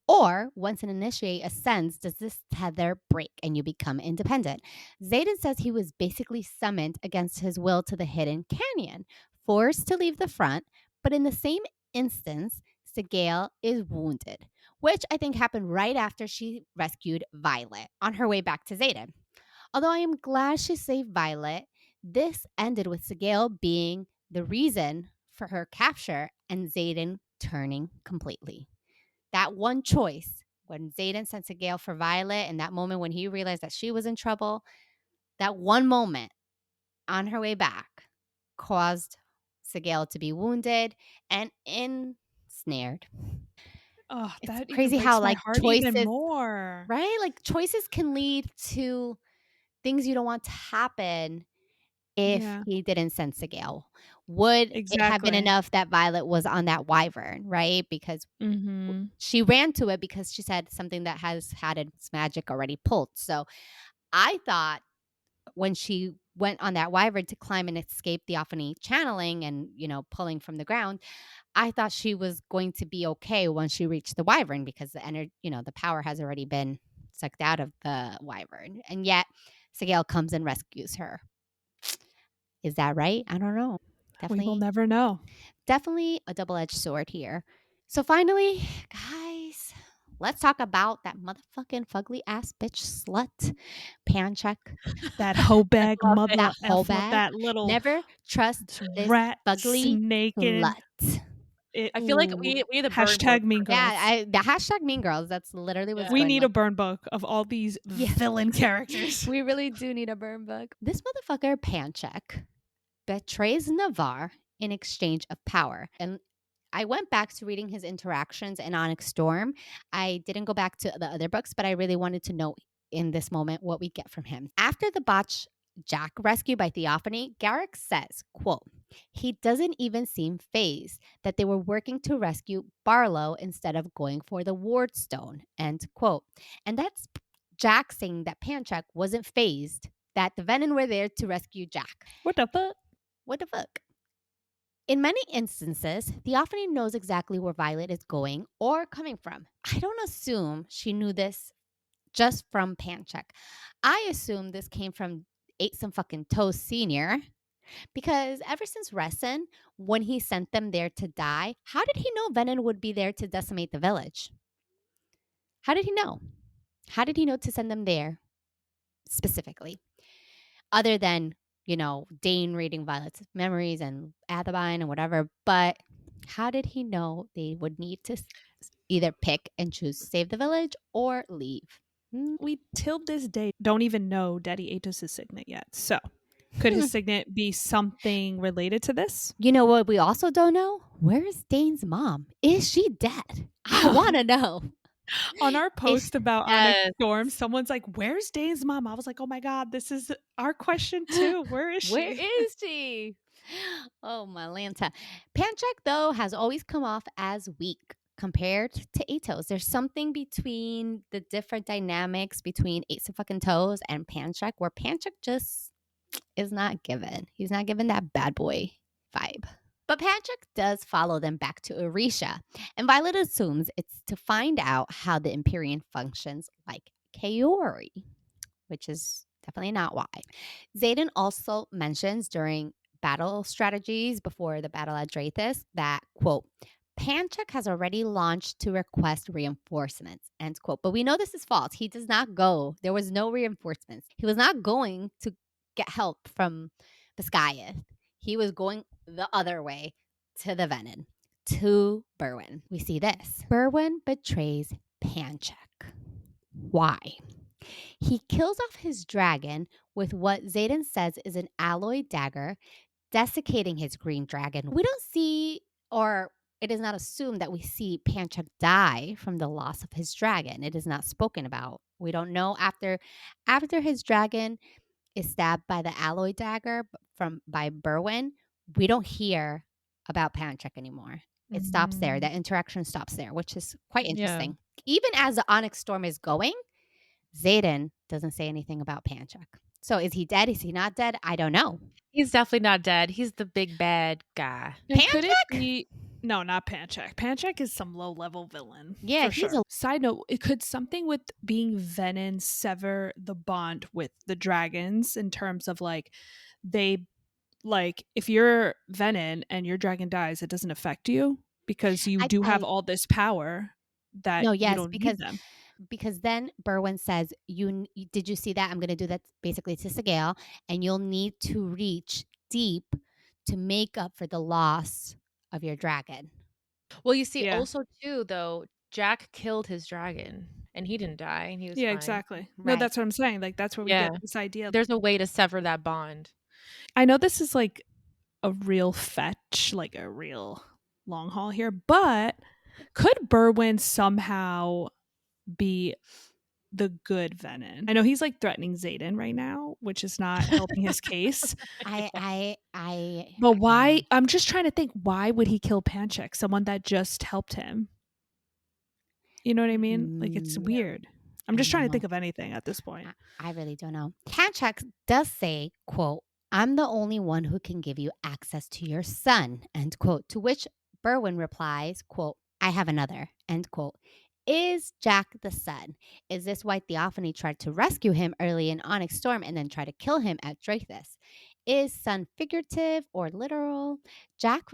Or once an initiate ascends, does this tether break and you become independent? Xaden says he was basically summoned against his will to the hidden canyon, forced to leave the front, but in the same instance, Sigale is wounded, which I think happened right after she rescued Violet on her way back to Xaden. Although I am glad she saved Violet, this ended with Sigale being the reason for her capture and Xaden turning completely. That one choice, when Xaden sent Sigale for Violet, and that moment when he realized that she was in trouble, that one moment on her way back caused Sigale to be wounded and ensnared. Oh, It's that even crazy how breaks my like heart even choices, more. right? Like choices can lead to things you don't want to happen if Yeah, he didn't send Sigale. Would it have been exactly. enough that Violet was on that wyvern, right? Because Mm-hmm. she ran to it because she said something that has had its magic already pulled. So I thought when she went on that wyvern to climb and escape Theophany channeling and, pulling from the ground, I thought she was going to be okay once she reached the wyvern because the energy, the power has already been sucked out of the wyvern. And yet Sigale comes and rescues her. Is that right? I don't know. We will Definitely, never know. definitely a double-edged sword here. So finally, guys, let's talk about that motherfucking fugly ass bitch slut, Pancheck. That hoe bag Love it. mother That whole effer, bag. that little Never trust this rat fugly snake and slut. I feel like we need a burn hashtag book. Mean Girls. Yeah, the hashtag Mean Girls. That's literally what's Yeah. We going need on. a burn book of all these Yeah. villain characters. We really do need a burn book. This motherfucker Pancheck betrays Navarre in exchange of power. And I went back to reading his interactions in Onyx Storm. I didn't go back to the other books, but I really wanted to know in this moment what we get from him. After the botch Jack rescue by Theophany, Garrick says, quote, he doesn't even seem phased that they were working to rescue Barlow instead of going for the Ward Stone, end quote. And that's Jack saying that Pancheck wasn't phased, that the Venom were there to rescue Jack. What the fuck? What the fuck? In many instances, Theophany knows exactly where Violet is going or coming from. I don't assume she knew this just from Pancheck. I assume this came from Ate Some Fucking Toast Senior, because ever since Resin, when he sent them there to die, how did he know Venom would be there to decimate the village? How did he know? How did he know to send them there specifically? Other than, Dane reading Violet's memories and Athabine and whatever. But how did he know they would need to either pick and choose save the village or leave? We till this day don't even know Daddy Atos' signet yet. So could his signet be something related to this? You know what we also don't know? Where is Dane's mom? Is she dead? I want to know. On our post about Onyx Yes. Storm, someone's like, where's Dane's mom? I was like, oh my God, this is our question too. Where is she? Where is she? Oh, my Lanta. Pancheck, though, has always come off as weak compared to Atos. There's something between the different dynamics between Ace of fucking Toes and Pancheck where Pancheck just is not given. He's not given that bad boy vibe. But Pancheck does follow them back to Orisha, and Violet assumes it's to find out how the Empyrean functions like Kaori, which is definitely not why. Xaden also mentions during battle strategies before the battle at Drathis that, quote, Pancheck has already launched to request reinforcements, end quote. But we know this is false. He does not go. There was no reinforcements. He was not going to get help from Biscayeth. He was going the other way to the Venom, to Berwyn. We see this. Berwyn betrays Pancheck. Why? He kills off his dragon with what Xaden says is an alloy dagger, desiccating his green dragon. We don't see, or it is not assumed that we see Pancheck die from the loss of his dragon. It is not spoken about. We don't know after his dragon is stabbed by the alloy dagger by Berwyn, we don't hear about Pancheck anymore. It stops there. That interaction stops there, which is quite interesting. Even as the Onyx Storm is going, Xaden doesn't say anything about Pancheck. So is he dead? Is he not dead? I don't know. He's definitely not dead. He's the big bad guy. And could it be? No, not Pancheck. Pancheck is some low-level villain. Yeah, for he's sure. Side note, it could something with being Venom sever the bond with the dragons in terms of if you're Venom and your dragon dies, it doesn't affect you because you do have all this power that you don't need them. Because then Berwyn says, did you see that? I'm going to do that basically to Sigale, and you'll need to reach deep to make up for the loss of your dragon. Well, you see, also too, though, Jack killed his dragon and he didn't die and he was fine. Exactly. Right. No, that's what I'm saying. Like, that's where we get this idea. There's a way to sever that bond. I know this is like a real fetch, like a real long haul here, but could Berwyn somehow be the good Venom? I know he's like threatening Xaden right now, which is not helping his case. But why? I'm just trying to think. Why would he kill Pancheck? Someone that just helped him. You know what I mean? Like, it's weird. I'm just trying to think know. of anything at this point. I really don't know. Tantrax does say, quote, I'm the only one who can give you access to your son, end quote. To which Berwin replies, quote, I have another, end quote. Is Jack the son? Is this why Theophany tried to rescue him early in Onyx Storm and then try to kill him at Drathis? Is son figurative or literal? Jack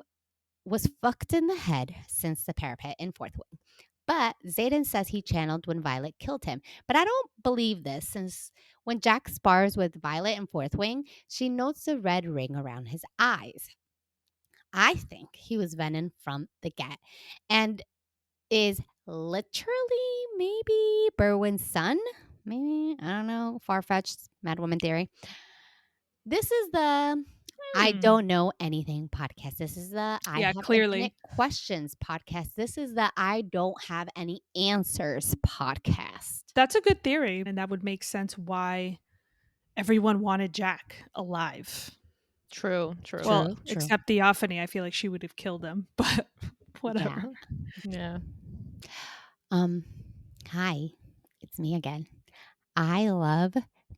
was fucked in the head since the parapet in Fourth Wing. But Xaden says he channeled when Violet killed him. But I don't believe this, since when Jack spars with Violet in Fourth Wing, she notes the red ring around his eyes. I think he was venom from the get and is literally maybe Berwin's son. Maybe, I don't know, far-fetched Mad Woman theory. This is the I don't know anything podcast. This is the I have clearly. infinite questions podcast. This is the I don't have any answers podcast. That's a good theory, and that would make sense why everyone wanted Jack alive. True. Well, except Theophany. I feel like she would have killed him, but whatever. Yeah. Hi, it's me again. I love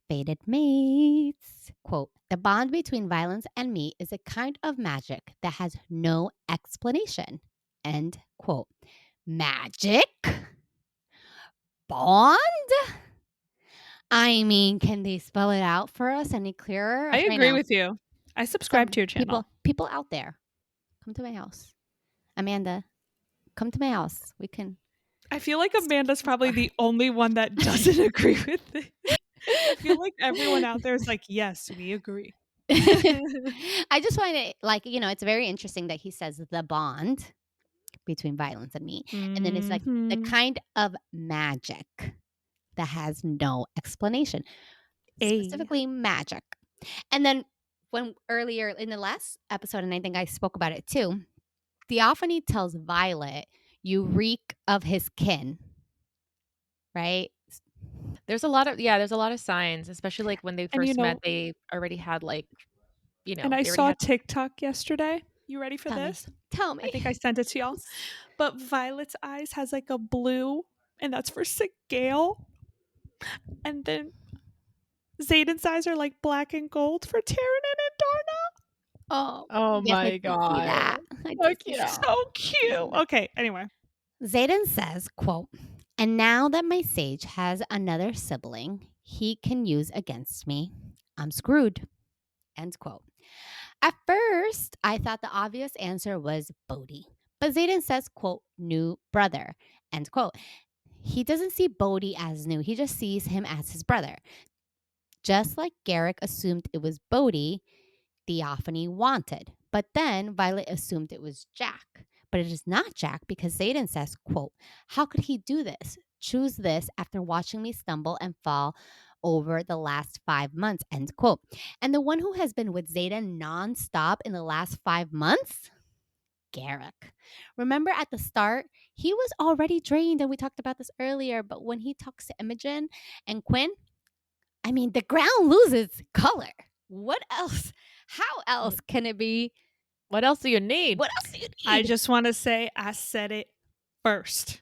fated mates. Quote, the bond between violence and me is a kind of magic that has no explanation. End quote. Magic? Bond? I mean, can they spell it out for us any clearer? I agree with you. I subscribe to your channel. People out there, come to my house. Amanda, come to my house. We can. I feel like Amanda's probably the only one that doesn't agree with it. I feel like everyone out there is like, yes, we agree. I just find it it's very interesting that he says the bond between violence and me. And then it's like the kind of magic that has no explanation. Specifically magic. And then when earlier in the last episode, and I think I spoke about it too, Theophany tells Violet, you reek of his kin. Right? There's a lot of signs, especially like when they first met, they already had And I saw a TikTok yesterday. You ready for this? Tell me. I think I sent it to y'all. But Violet's eyes has like a blue, and that's for sick Gale. And then Xaden's eyes are like black and gold for Tyrion and Darna. Oh my god. So cute. Okay, anyway. Xaden says, quote, and now that my sage has another sibling he can use against me, I'm screwed. End quote. At first, I thought the obvious answer was Bodhi. But Xaden says, quote, new brother, end quote. He doesn't see Bodhi as new. He just sees him as his brother. Just like Garrick assumed it was Bodhi Theophany wanted. But then Violet assumed it was Jack. But it is not Jack because Xaden says, quote, how could he do this? Choose this after watching me stumble and fall over the last 5 months, end quote. And the one who has been with Xaden nonstop in the last 5 months? Garrick. Remember at the start, he was already drained, and we talked about this earlier, but when he talks to Imogen and Quinn, I mean, the ground loses color. What else? How else can it be? What else do you need? What else do you need? I just want to say I said it first.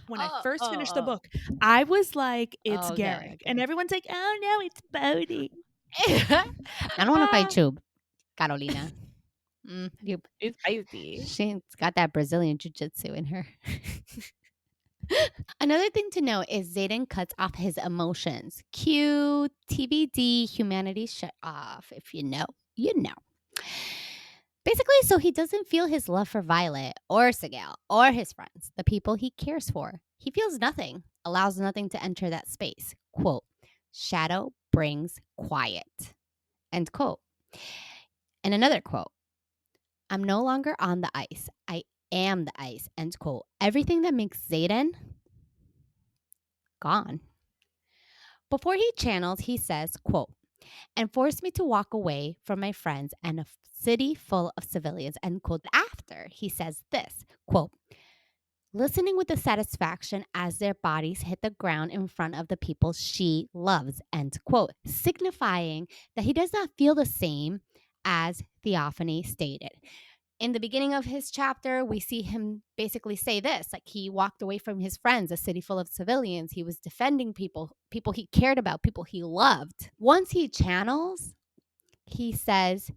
When I first finished the book, I was like, it's Garrick. Okay. And everyone's like, oh no, it's Bodhi. I don't want to fight you, Carolina. It's spicy. She's got that Brazilian jiu-jitsu in her. Another thing to note is Xaden cuts off his emotions. Cue TBD, humanity shut off. If you know, you know. Basically, so he doesn't feel his love for Violet or Sigale or his friends, the people he cares for. He feels nothing, allows nothing to enter that space. Quote, shadow brings quiet. End quote. And another quote, I'm no longer on the ice. I am the ice. End quote. Everything that makes Xaden gone. Before he channels, he says, quote, and forced me to walk away from my friends and a city full of civilians, end quote. After he says this, quote, listening with the satisfaction as their bodies hit the ground in front of the people she loves, end quote, signifying that he does not feel the same as Theophany stated. In the beginning of his chapter, we see him basically say this, like he walked away from his friends, a city full of civilians. He was defending people he cared about, people he loved. Once he channels, he says,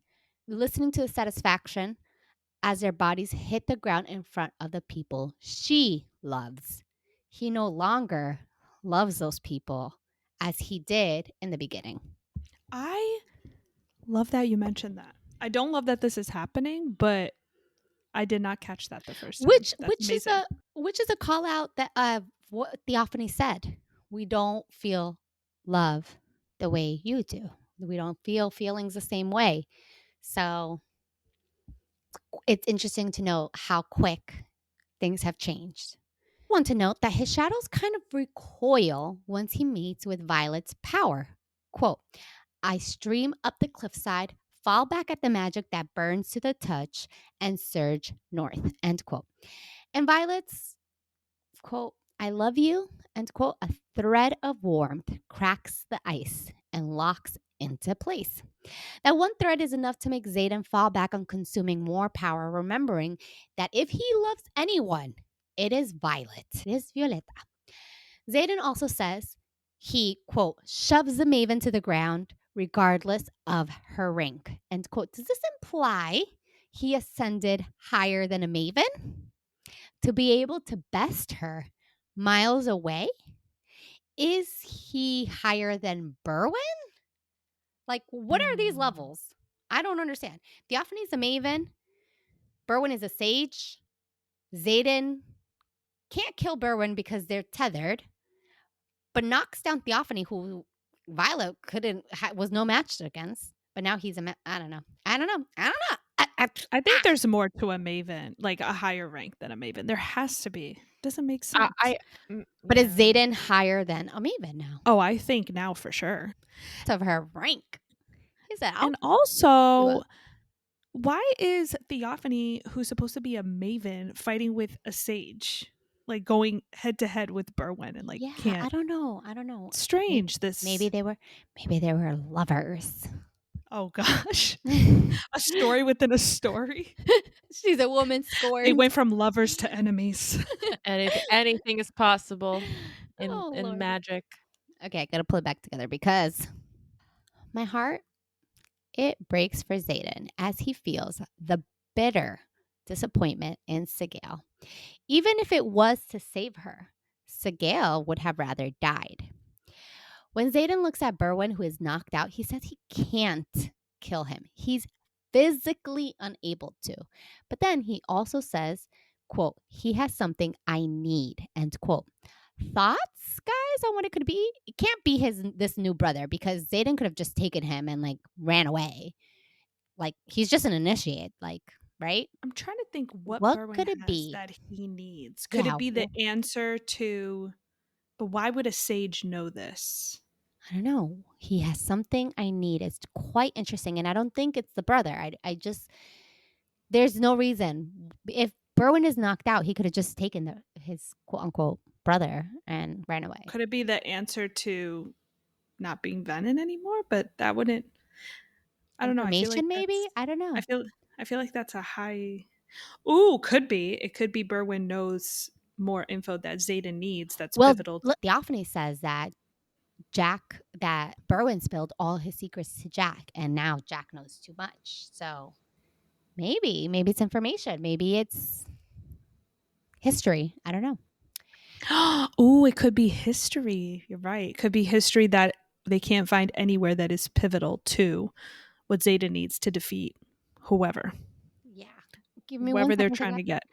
listening to the satisfaction as their bodies hit the ground in front of the people she loves. He no longer loves those people as he did in the beginning. I love that you mentioned that. I don't love that this is happening, but I did not catch that the first time. Which is a call out that what Theophany said. We don't feel love the way you do. We don't feel feelings the same way. So it's interesting to know how quick things have changed. I want to note that his shadows kind of recoil once he meets with Violet's power. Quote, I stream up the cliffside, fall back at the magic that burns to the touch, and surge north. End quote. And Violet's quote, I love you, end quote, a thread of warmth cracks the ice and locks into place. That one thread is enough to make Xaden fall back on consuming more power, remembering that if he loves anyone, it is Violet. It is Violeta. Xaden also says he, quote, shoves the maven to the ground regardless of her rank, end quote. Does this imply he ascended higher than a maven? To be able to best her miles away? Is he higher than Berwin? Like, what are these levels? I don't understand. Theophany's a maven. Berwin is a sage. Xaden can't kill Berwin because they're tethered, but knocks down Theophany, who Violet was no match against. But now he's I don't know. I think there's more to a maven, like a higher rank than a maven. There has to be. Doesn't make sense. But is Xaden higher than a maven now? Oh, I think now for sure. Of her rank. Is that And also, why is Theophany, who's supposed to be a maven, fighting with a sage? Like going head to head with Berwin and like can't. I don't know. Strange. Maybe they were lovers. Oh gosh. A story within a story. She's a woman scorned. They went from lovers to enemies. Anything is possible in magic. Okay, I gotta pull it back together because my heart, it breaks for Xaden as he feels the bitter disappointment in Sigale. Even if it was to save her, Sigale would have rather died. When Xaden looks at Berwin, who is knocked out, he says he can't kill him. He's physically unable to. But then he also says, quote, he has something I need, end quote. Thoughts, guys, on what it could be? It can't be this new brother because Xaden could have just taken him and like ran away. Like he's just an initiate, like, right? I'm trying to think what could it be that he needs. Could it be the answer to, but why would a sage know this? I don't know. He has something I need. It's quite interesting. And I don't think it's the brother. I just, there's no reason. If Berwin is knocked out, he could have just taken his quote unquote brother and ran away. Could it be the answer to not being Venom anymore? But that wouldn't, I don't know. Information, maybe? I don't know. I feel like that's a high. Ooh, could be. It could be Berwin knows more info that Xaden needs. That's pivotal. Theophany says that Berwin spilled all his secrets to Jack, and now Jack knows too much. So maybe it's information. Maybe it's history. I don't know. Ooh, it could be history. You're right. It could be history that they can't find anywhere that is pivotal to what Xaden needs to defeat whoever. Yeah. Give me whoever they're trying to get.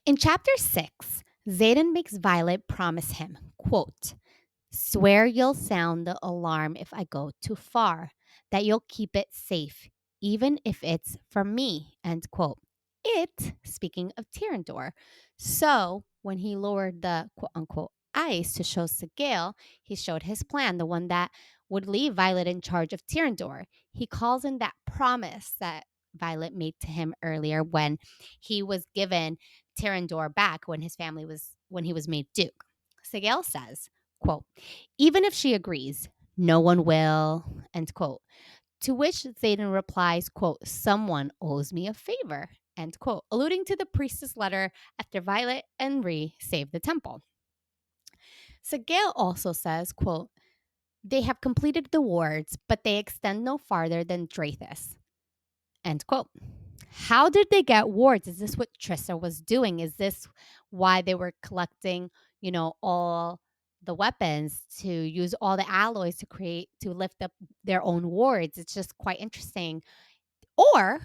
In chapter 6, Xaden makes Violet promise him, quote, swear you'll sound the alarm if I go too far, that you'll keep it safe, even if it's from me, end quote. It, speaking of Tyrandor. So when he lowered the quote unquote ice to show Sigale, he showed his plan, the one that would leave Violet in charge of Tyrandor. He calls in that promise that Violet made to him earlier when he was given Tyrandor back when he was made Duke. Sigale says, quote, even if she agrees, no one will, end quote. To which Xaden replies, quote, someone owes me a favor, end quote, alluding to the priestess letter after Violet and Rhee saved the temple. Sigale also says, quote, they have completed the wards, but they extend no farther than Drathis, end quote. How did they get wards? Is this what Trissa was doing? Is this why they were collecting, all the weapons to use all the alloys to lift up their own wards? It's just quite interesting. Or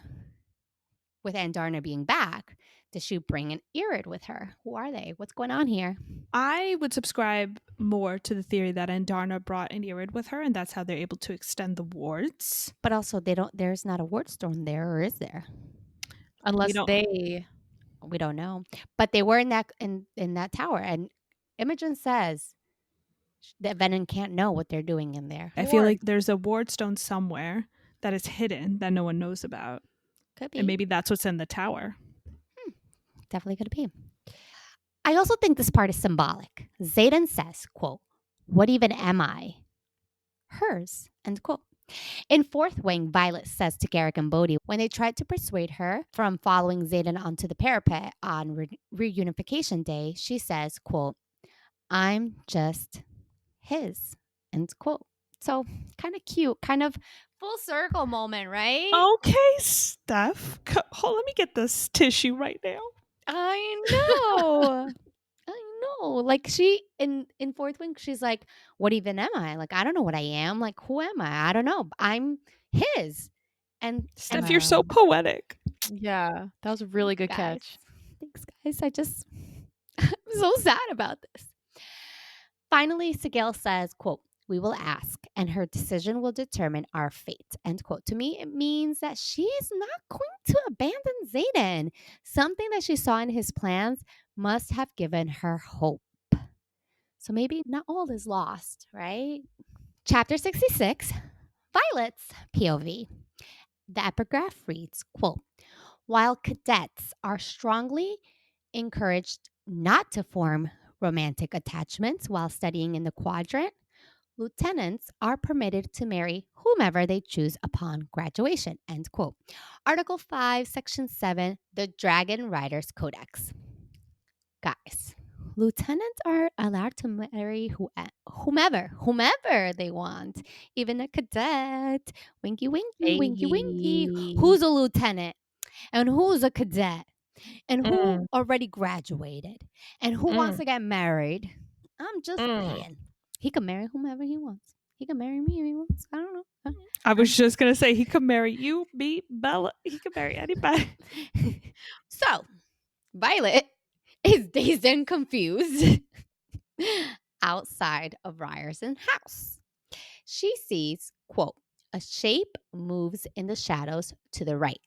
with Andarna being back, does she bring an Irid with her? Who are they? What's going on here? I would subscribe more to the theory that Andarna brought an Irid with her, and that's how they're able to extend the wards. But also, there's not a ward stone there, or is there? Unless We don't know. But they were in that tower, and Imogen says that Venom can't know what they're doing in there. I feel like there's a ward stone somewhere that is hidden that no one knows about. Could be. And maybe that's what's in the tower. Definitely could be. I also think this part is symbolic. Xaden says, quote, what even am I? Hers, end quote. In Fourth Wing, Violet says to Garrick and Bodhi when they tried to persuade her from following Xaden onto the parapet on reunification day, she says, quote, I'm just his, end quote. So kind of cute, kind of full circle moment, right? Okay, Steph. Hold, let me get this tissue right now. I know. Like she in Fourth Wing, she's like, what even am I? Like, I don't know what I am. Like, who am I? I don't know. I'm his. And Steph, you're so poetic. Yeah, that was a really good guys, catch. Thanks, guys. I'm so sad about this. Finally, Sigale says, quote, we will ask, and her decision will determine our fate, end quote. To me, it means that she is not going to abandon Xaden. Something that she saw in his plans must have given her hope. So maybe not all is lost, right? Chapter 66, Violet's POV. The epigraph reads, quote, while cadets are strongly encouraged not to form romantic attachments while studying in the quadrant, lieutenants are permitted to marry whomever they choose upon graduation, end quote. Article 5, Section 7, the Dragon Riders Codex. Guys, lieutenants are allowed to marry whomever they want, even a cadet. Winky, winky, winky, winky. Who's a lieutenant? And who's a cadet? And who already graduated? And who wants to get married? I'm just saying. He can marry whomever he wants. He can marry me if he wants. I don't know. I was just going to say he could marry you, me, Bella. He could marry anybody. So, Violet is dazed and confused outside of Ryerson's house. She sees, quote, a shape moves in the shadows to the right,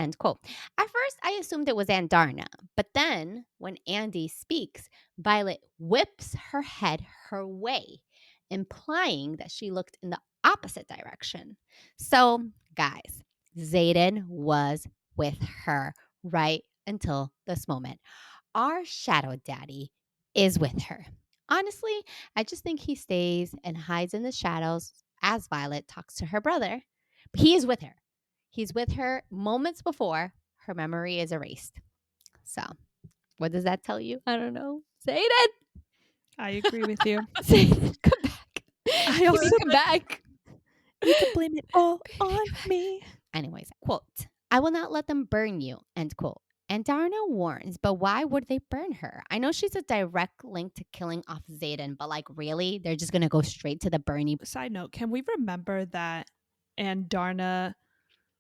end quote. At first, I assumed it was Andarna, but then when Andy speaks, Violet whips her head her way, implying that she looked in the opposite direction. So, guys, Xaden was with her right until this moment. Our shadow daddy is with her. Honestly, I just think he stays and hides in the shadows as Violet talks to her brother. But he is with her. He's with her moments before her memory is erased. So, what does that tell you? I don't know. Xaden! I agree with you. Xaden, come back. I also come back. You can blame it all on me. Anyways, quote, I will not let them burn you, end quote. And Darna warns, but why would they burn her? I know she's a direct link to killing off Xaden, but like really? They're just going to go straight to the burning. Side note, can we remember that Andarna,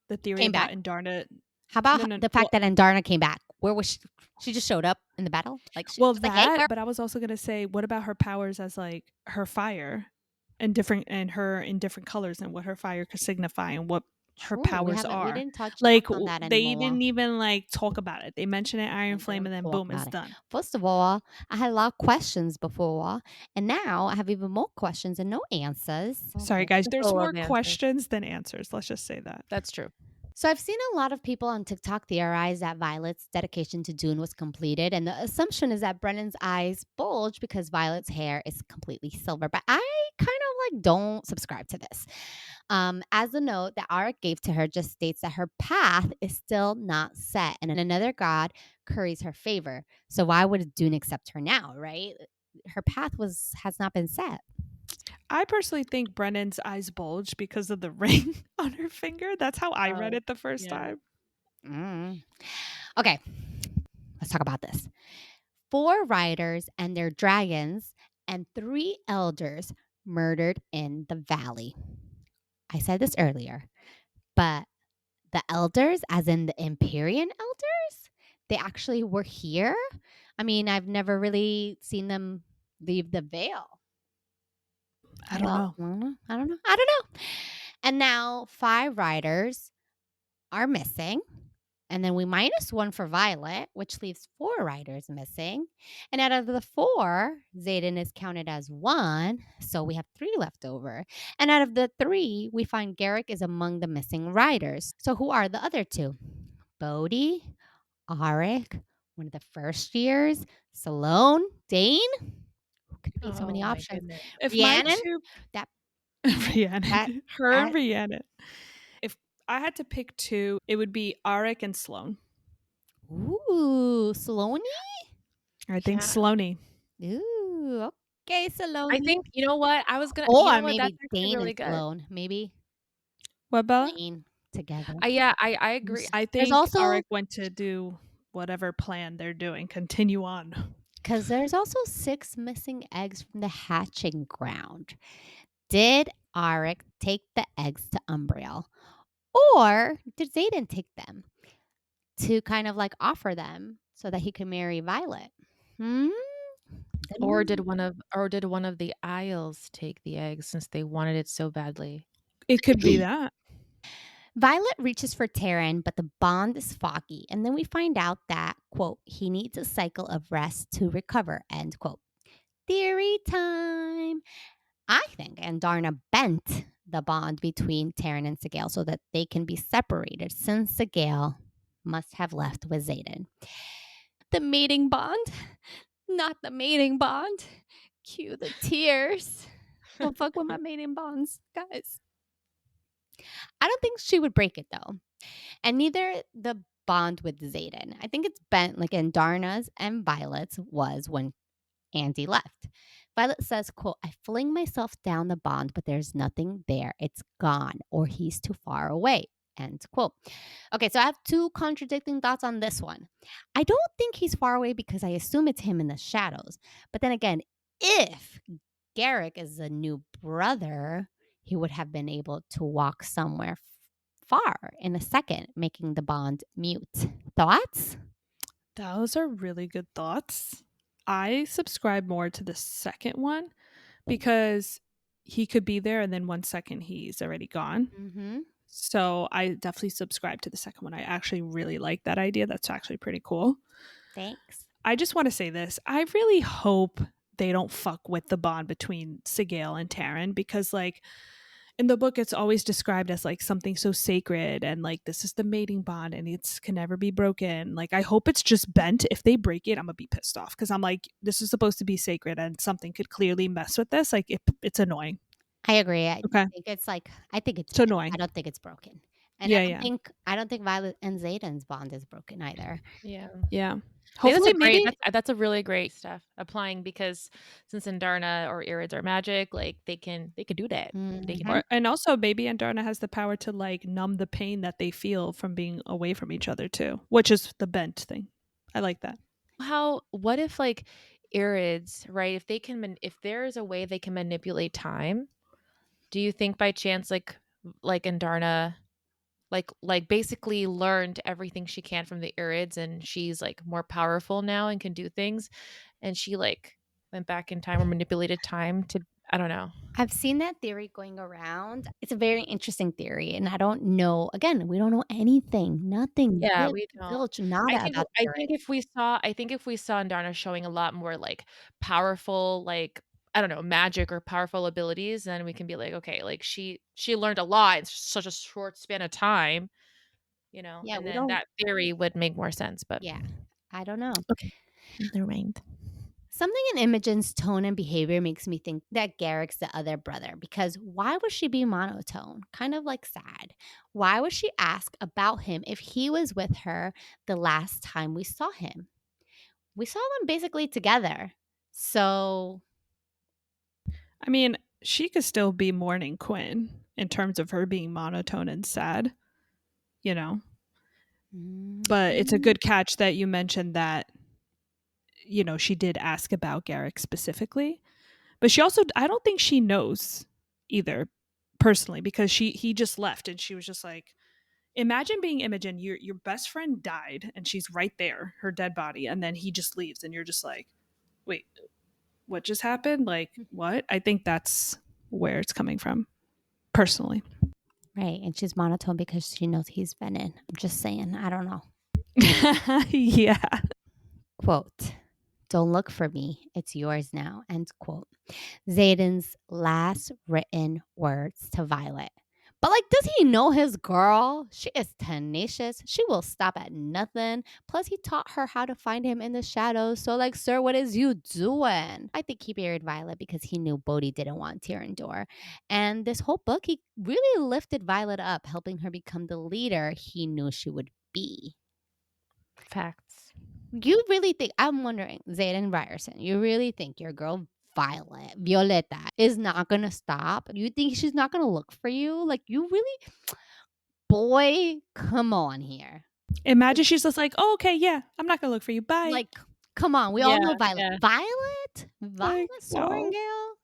the theory Came about back. Andarna? How about the fact that Andarna came back? Where was she? She just showed up in the battle? Like she was that, like, hey, but I was also going to say, what about her powers as like her fire and her in different colors and what her fire could signify and what her powers are. We didn't touch like on that they anymore. didn't even like talk about it. They mention it, Iron Flame, and then boom, it's done. First of all, I had a lot of questions before, and now I have even more questions and no answers. Sorry, guys. There's more questions than answers. Let's just say that. That's true. So I've seen a lot of people on TikTok theorize that Violet's dedication to Dune was completed, and the assumption is that Brennan's eyes bulge because Violet's hair is completely silver. But I kind of like don't subscribe to this. As the note that Arik gave to her just states that her path is still not set, and another god curries her favor. So why would Dune accept her now? Right? Her path has not been set. I personally think Brennan's eyes bulge because of the ring on her finger. That's how I read Oh, it the first yeah. time. Okay, let's talk about this. 4 riders and their dragons and 3 elders murdered in the valley. I said this earlier, but the elders, as in the Empyrean elders, they actually were here. I mean, I've never really seen them leave the veil. I don't know. I don't know. And now 5 riders are missing. And then we -1 for Violet, which leaves 4 riders missing. And out of the 4, Xaden is counted as 1. So we have 3 left over. And out of the 3, we find Garrick is among the missing riders. So who are the other 2? Bodhi, Arik, one of the first years, Salone, Dane. Who could be so many Oh my options? goodness. If my Rhiannon, two that Rhiannon, that her and that Rhiannon. If I had to pick 2, it would be Arik and Sloane. ooh, Salone? I think Yeah. Sloane. Ooh, okay, Salone. I think, you know what? I was gonna, you Or know what? That's maybe actually Dane and really good. Sloane. Maybe What, Bella? Dane together. I agree. I There's think also Arik went to do whatever plan they're doing. Continue on. because there's also 6 missing eggs from the hatching ground. Did Arik take the eggs to Umbriel? Or did Xaden take them to kind of like offer them so that he could marry Violet? Hmm? Or did one of the Isles take the eggs since they wanted it so badly? It could be that. Violet reaches for Taryn, but the bond is foggy. And then we find out that, quote, he needs a cycle of rest to recover, end quote. Theory time. I think Andarna bent the bond between Taryn and Sigale so that they can be separated since Sigale must have left with Xaden. The mating bond, not the mating bond. Cue the tears. Don't fuck with my mating bonds, guys. I don't think she would break it though. And neither the bond with Xaden. I think it's bent like Andarna's and Violet's was when Andy left. Violet says, quote, I fling myself down the bond, but there's nothing there. It's gone, or he's too far away. End quote. Okay, so I have 2 contradicting thoughts on this one. I don't think he's far away because I assume it's him in the shadows. But then again, if Garrick is a new brother, he would have been able to walk somewhere far in a second, making the bond mute. Thoughts? Those are really good thoughts. I subscribe more to the second one because he could be there and then 1 second he's already gone. Mm-hmm. So I definitely subscribe to the second one. I actually really like that idea. That's actually pretty cool. Thanks. I just want to say this. I really hope they don't fuck with the bond between Sigale and Taryn because, like, in the book, it's always described as like something so sacred and like this is the mating bond and it can never be broken. Like, I hope it's just bent. If they break it, I'm gonna be pissed off because I'm like, this is supposed to be sacred and something could clearly mess with this. Like, it's annoying. I agree. I Okay, think it's it's annoying. I don't think it's broken. And Yeah. I don't think Violet and Xaden's bond is broken either. Yeah. Yeah. I think Hopefully, maybe. that's a really great stuff applying because since Andarna or Irids are magic, like they can do that. They can Mhm. And also, maybe Andarna has the power to like numb the pain that they feel from being away from each other too, which is the bent thing. I like that. What if like Irids, right? If they can if there is a way they can manipulate time, do you think by chance like Andarna like basically learned everything she can from the Irids and she's like more powerful now and can do things and she like went back in time or manipulated time to I don't know. I've seen that theory going around. It's a very interesting theory, and I don't know. Again, we don't know anything, nothing, Yeah, zip, we don't. zilch, nada about the I think if we saw Andarna showing a lot more like powerful like I don't know, magic or powerful abilities, then we can be like, okay, like she learned a lot in such a short span of time. Yeah, and we then don't. that theory would make more sense. But Yeah, I don't know. okay, never mind. Something in Imogen's tone and behavior makes me think that Garrick's the other brother, because why would she be monotone? Kind of like sad. Why would she ask about him if he was with her the last time we saw him? We saw them basically together. So, I mean, she could still be mourning Quinn in terms of her being monotone and sad, you know? But it's a good catch that you mentioned that, she did ask about Garrick specifically. But she also, I don't think she knows either personally, because he just left and she was just like, imagine being Imogen, your best friend died and she's right there, her dead body, and then he just leaves and you're just like, wait, what just happened? Like, what? I think that's where it's coming from, personally. right. And she's monotone because she knows he's Venom. I'm just saying. I don't know. Yeah. Quote, "Don't look for me. It's yours now." End quote. Xaden's last written words to Violet. But does he know his girl? She is tenacious. She will stop at nothing. Plus, he taught her how to find him in the shadows. So, sir, what is you doing? I think he buried Violet because he knew Bodhi didn't want Tyrandor. And this whole book, he really lifted Violet up, helping her become the leader he knew she would be. Facts. You really think, I'm wondering, Xaden Ryerson, you really think your girl Violeta is not gonna stop? You think she's not gonna look for you? You really, boy, come on here. Imagine she's just like, oh, okay, yeah, I'm not gonna look for you. Bye. Come on, we all know Violet. Yeah. Violet Sorrengail.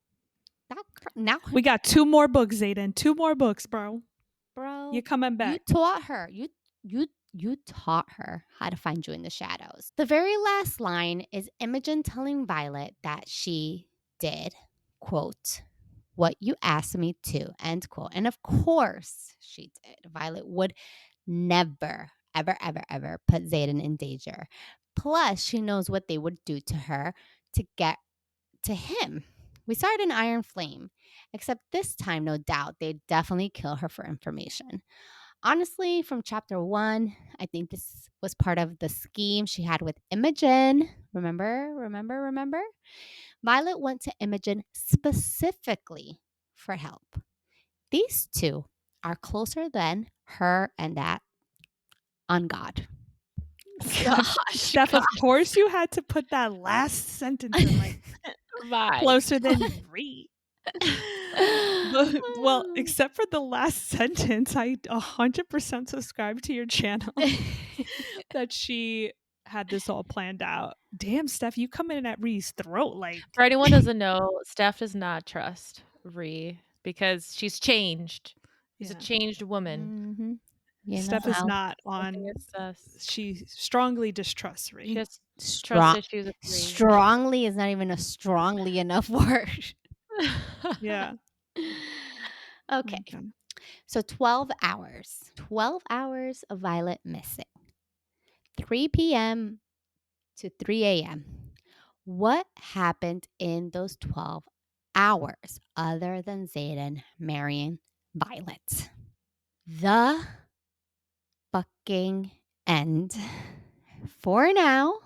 Now we got 2 more books, Xaden. 2 more books, bro. You're coming back. You taught her. You taught her how to find you in the shadows. The very last line is Imogen telling Violet that she did, quote, what you asked me to, end quote. And of course she did. Violet would never, ever, ever, ever put Xaden in danger. Plus, she knows what they would do to her to get to him. We saw it in Iron Flame, except this time, no doubt, they'd definitely kill her for information. Honestly, from chapter 1, I think this was part of the scheme she had with Imogen. Remember? Violet went to Imogen specifically for help. These two are closer than her and that on God. Steph, of course you had to put that last sentence in, closer than Ree. Well, except for the last sentence, I 100% subscribe to your channel that she had this all planned out. Damn, Steph, you come in at Ree's throat For anyone who doesn't know, Steph does not trust Ree because she's changed. She's a changed woman. Mm-hmm. Steph is not on. She strongly distrusts Ree. She has trust issues with Ree. Strongly is not even a strongly enough word. Yeah. Okay. So 12 hours. 12 hours of Violet missing. 3 p.m. to 3 a.m. What happened in those 12 hours other than Xaden marrying Violet? The fucking end. For now,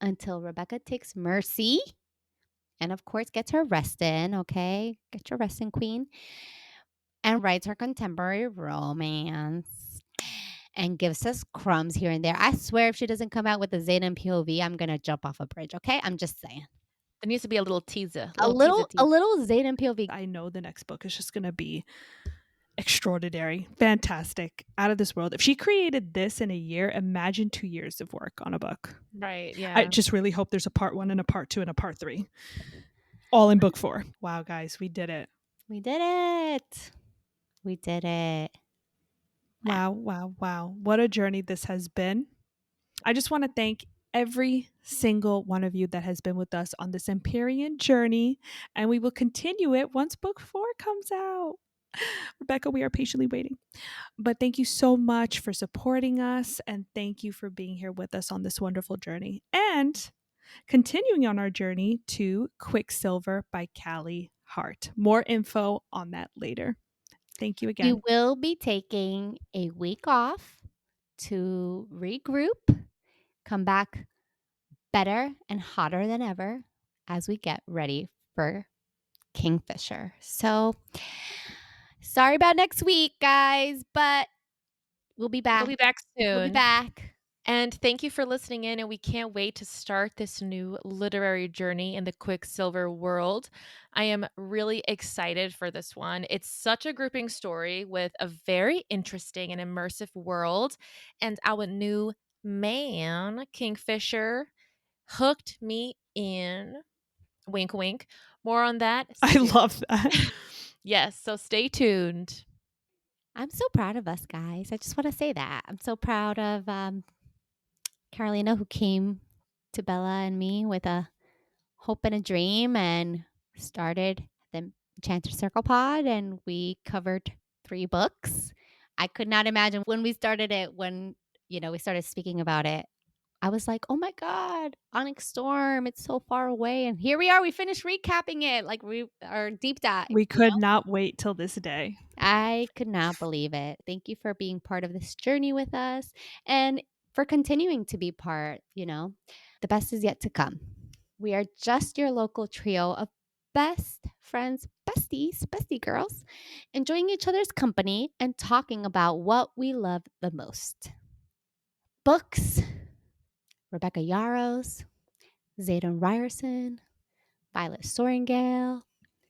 until Rebecca takes Mercy and, of course, gets her rest in, okay? Get your rest in, queen. And writes her contemporary romance and gives us crumbs here and there. I swear if she doesn't come out with the Xaden POV, I'm going to jump off a bridge, okay? I'm just saying. There needs to be a little teaser. A little Xaden POV. I know the next book is just going to be extraordinary, fantastic, out of this world. If she created this in a year, imagine 2 years of work on a book. Right, yeah. I just really hope there's a part 1 and a part 2 and a part 3. All in book 4. Wow, guys, we did it. We did it. Wow. What a journey this has been. I just want to thank every single one of you that has been with us on this Empyrean journey, and we will continue it once book 4 comes out. Rebecca, we are patiently waiting. But thank you so much for supporting us, and thank you for being here with us on this wonderful journey. And continuing on our journey to Quicksilver by Callie, Hart. More info on that later. Thank you again. We will be taking a week off to regroup, come back better and hotter than ever as we get ready for Kingfisher. So sorry about next week, guys, but we'll be back. We'll be back We'll be soon. back. And thank you for listening in, and we can't wait to start this new literary journey in the Quicksilver world. I am really excited for this one. It's such a gripping story with a very interesting and immersive world, and our new man, Kingfisher, hooked me in. Wink, wink. More on that I soon. love that. Yes, so stay tuned. I'm so proud of us, guys. I just want to say that. I'm so proud of Carolina, who came to Bella and me with a hope and a dream and started the Enchanted Circle Pod, and we covered 3 books. I could not imagine when we started it, when we started speaking about it. I was like, oh my God, Onyx Storm, it's so far away. And here we are, we finished recapping it, like our deep dive. We could not wait till this day. I could not believe it. Thank you for being part of this journey with us and for continuing to be part. The best is yet to come. We are just your local trio of best friends, bestie girls, enjoying each other's company and talking about what we love the most. Books, Rebecca Yarros, Xaden Ryerson, Violet Soaringale,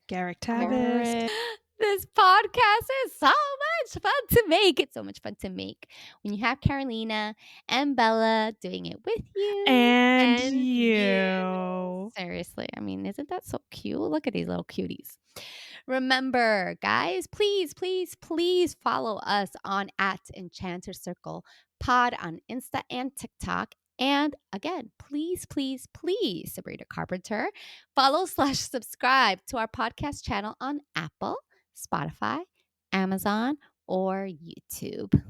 Garrick Tavis. This podcast is so much fun to make. It's so much fun to make when you have Carolina and Bella doing it with you. And you. Seriously, I mean, isn't that so cute? Look at these little cuties. Remember, guys, please, please, please follow us on @Enchanted Circle Pod on Insta and TikTok. And again, please, please, please, Sabrina Carpenter, follow/subscribe to our podcast channel on Apple, Spotify, Amazon, or YouTube.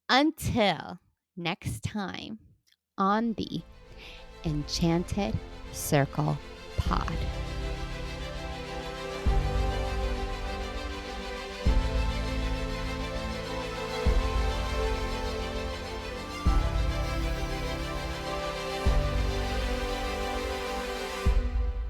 Until next time on the Enchanted Circle Pod.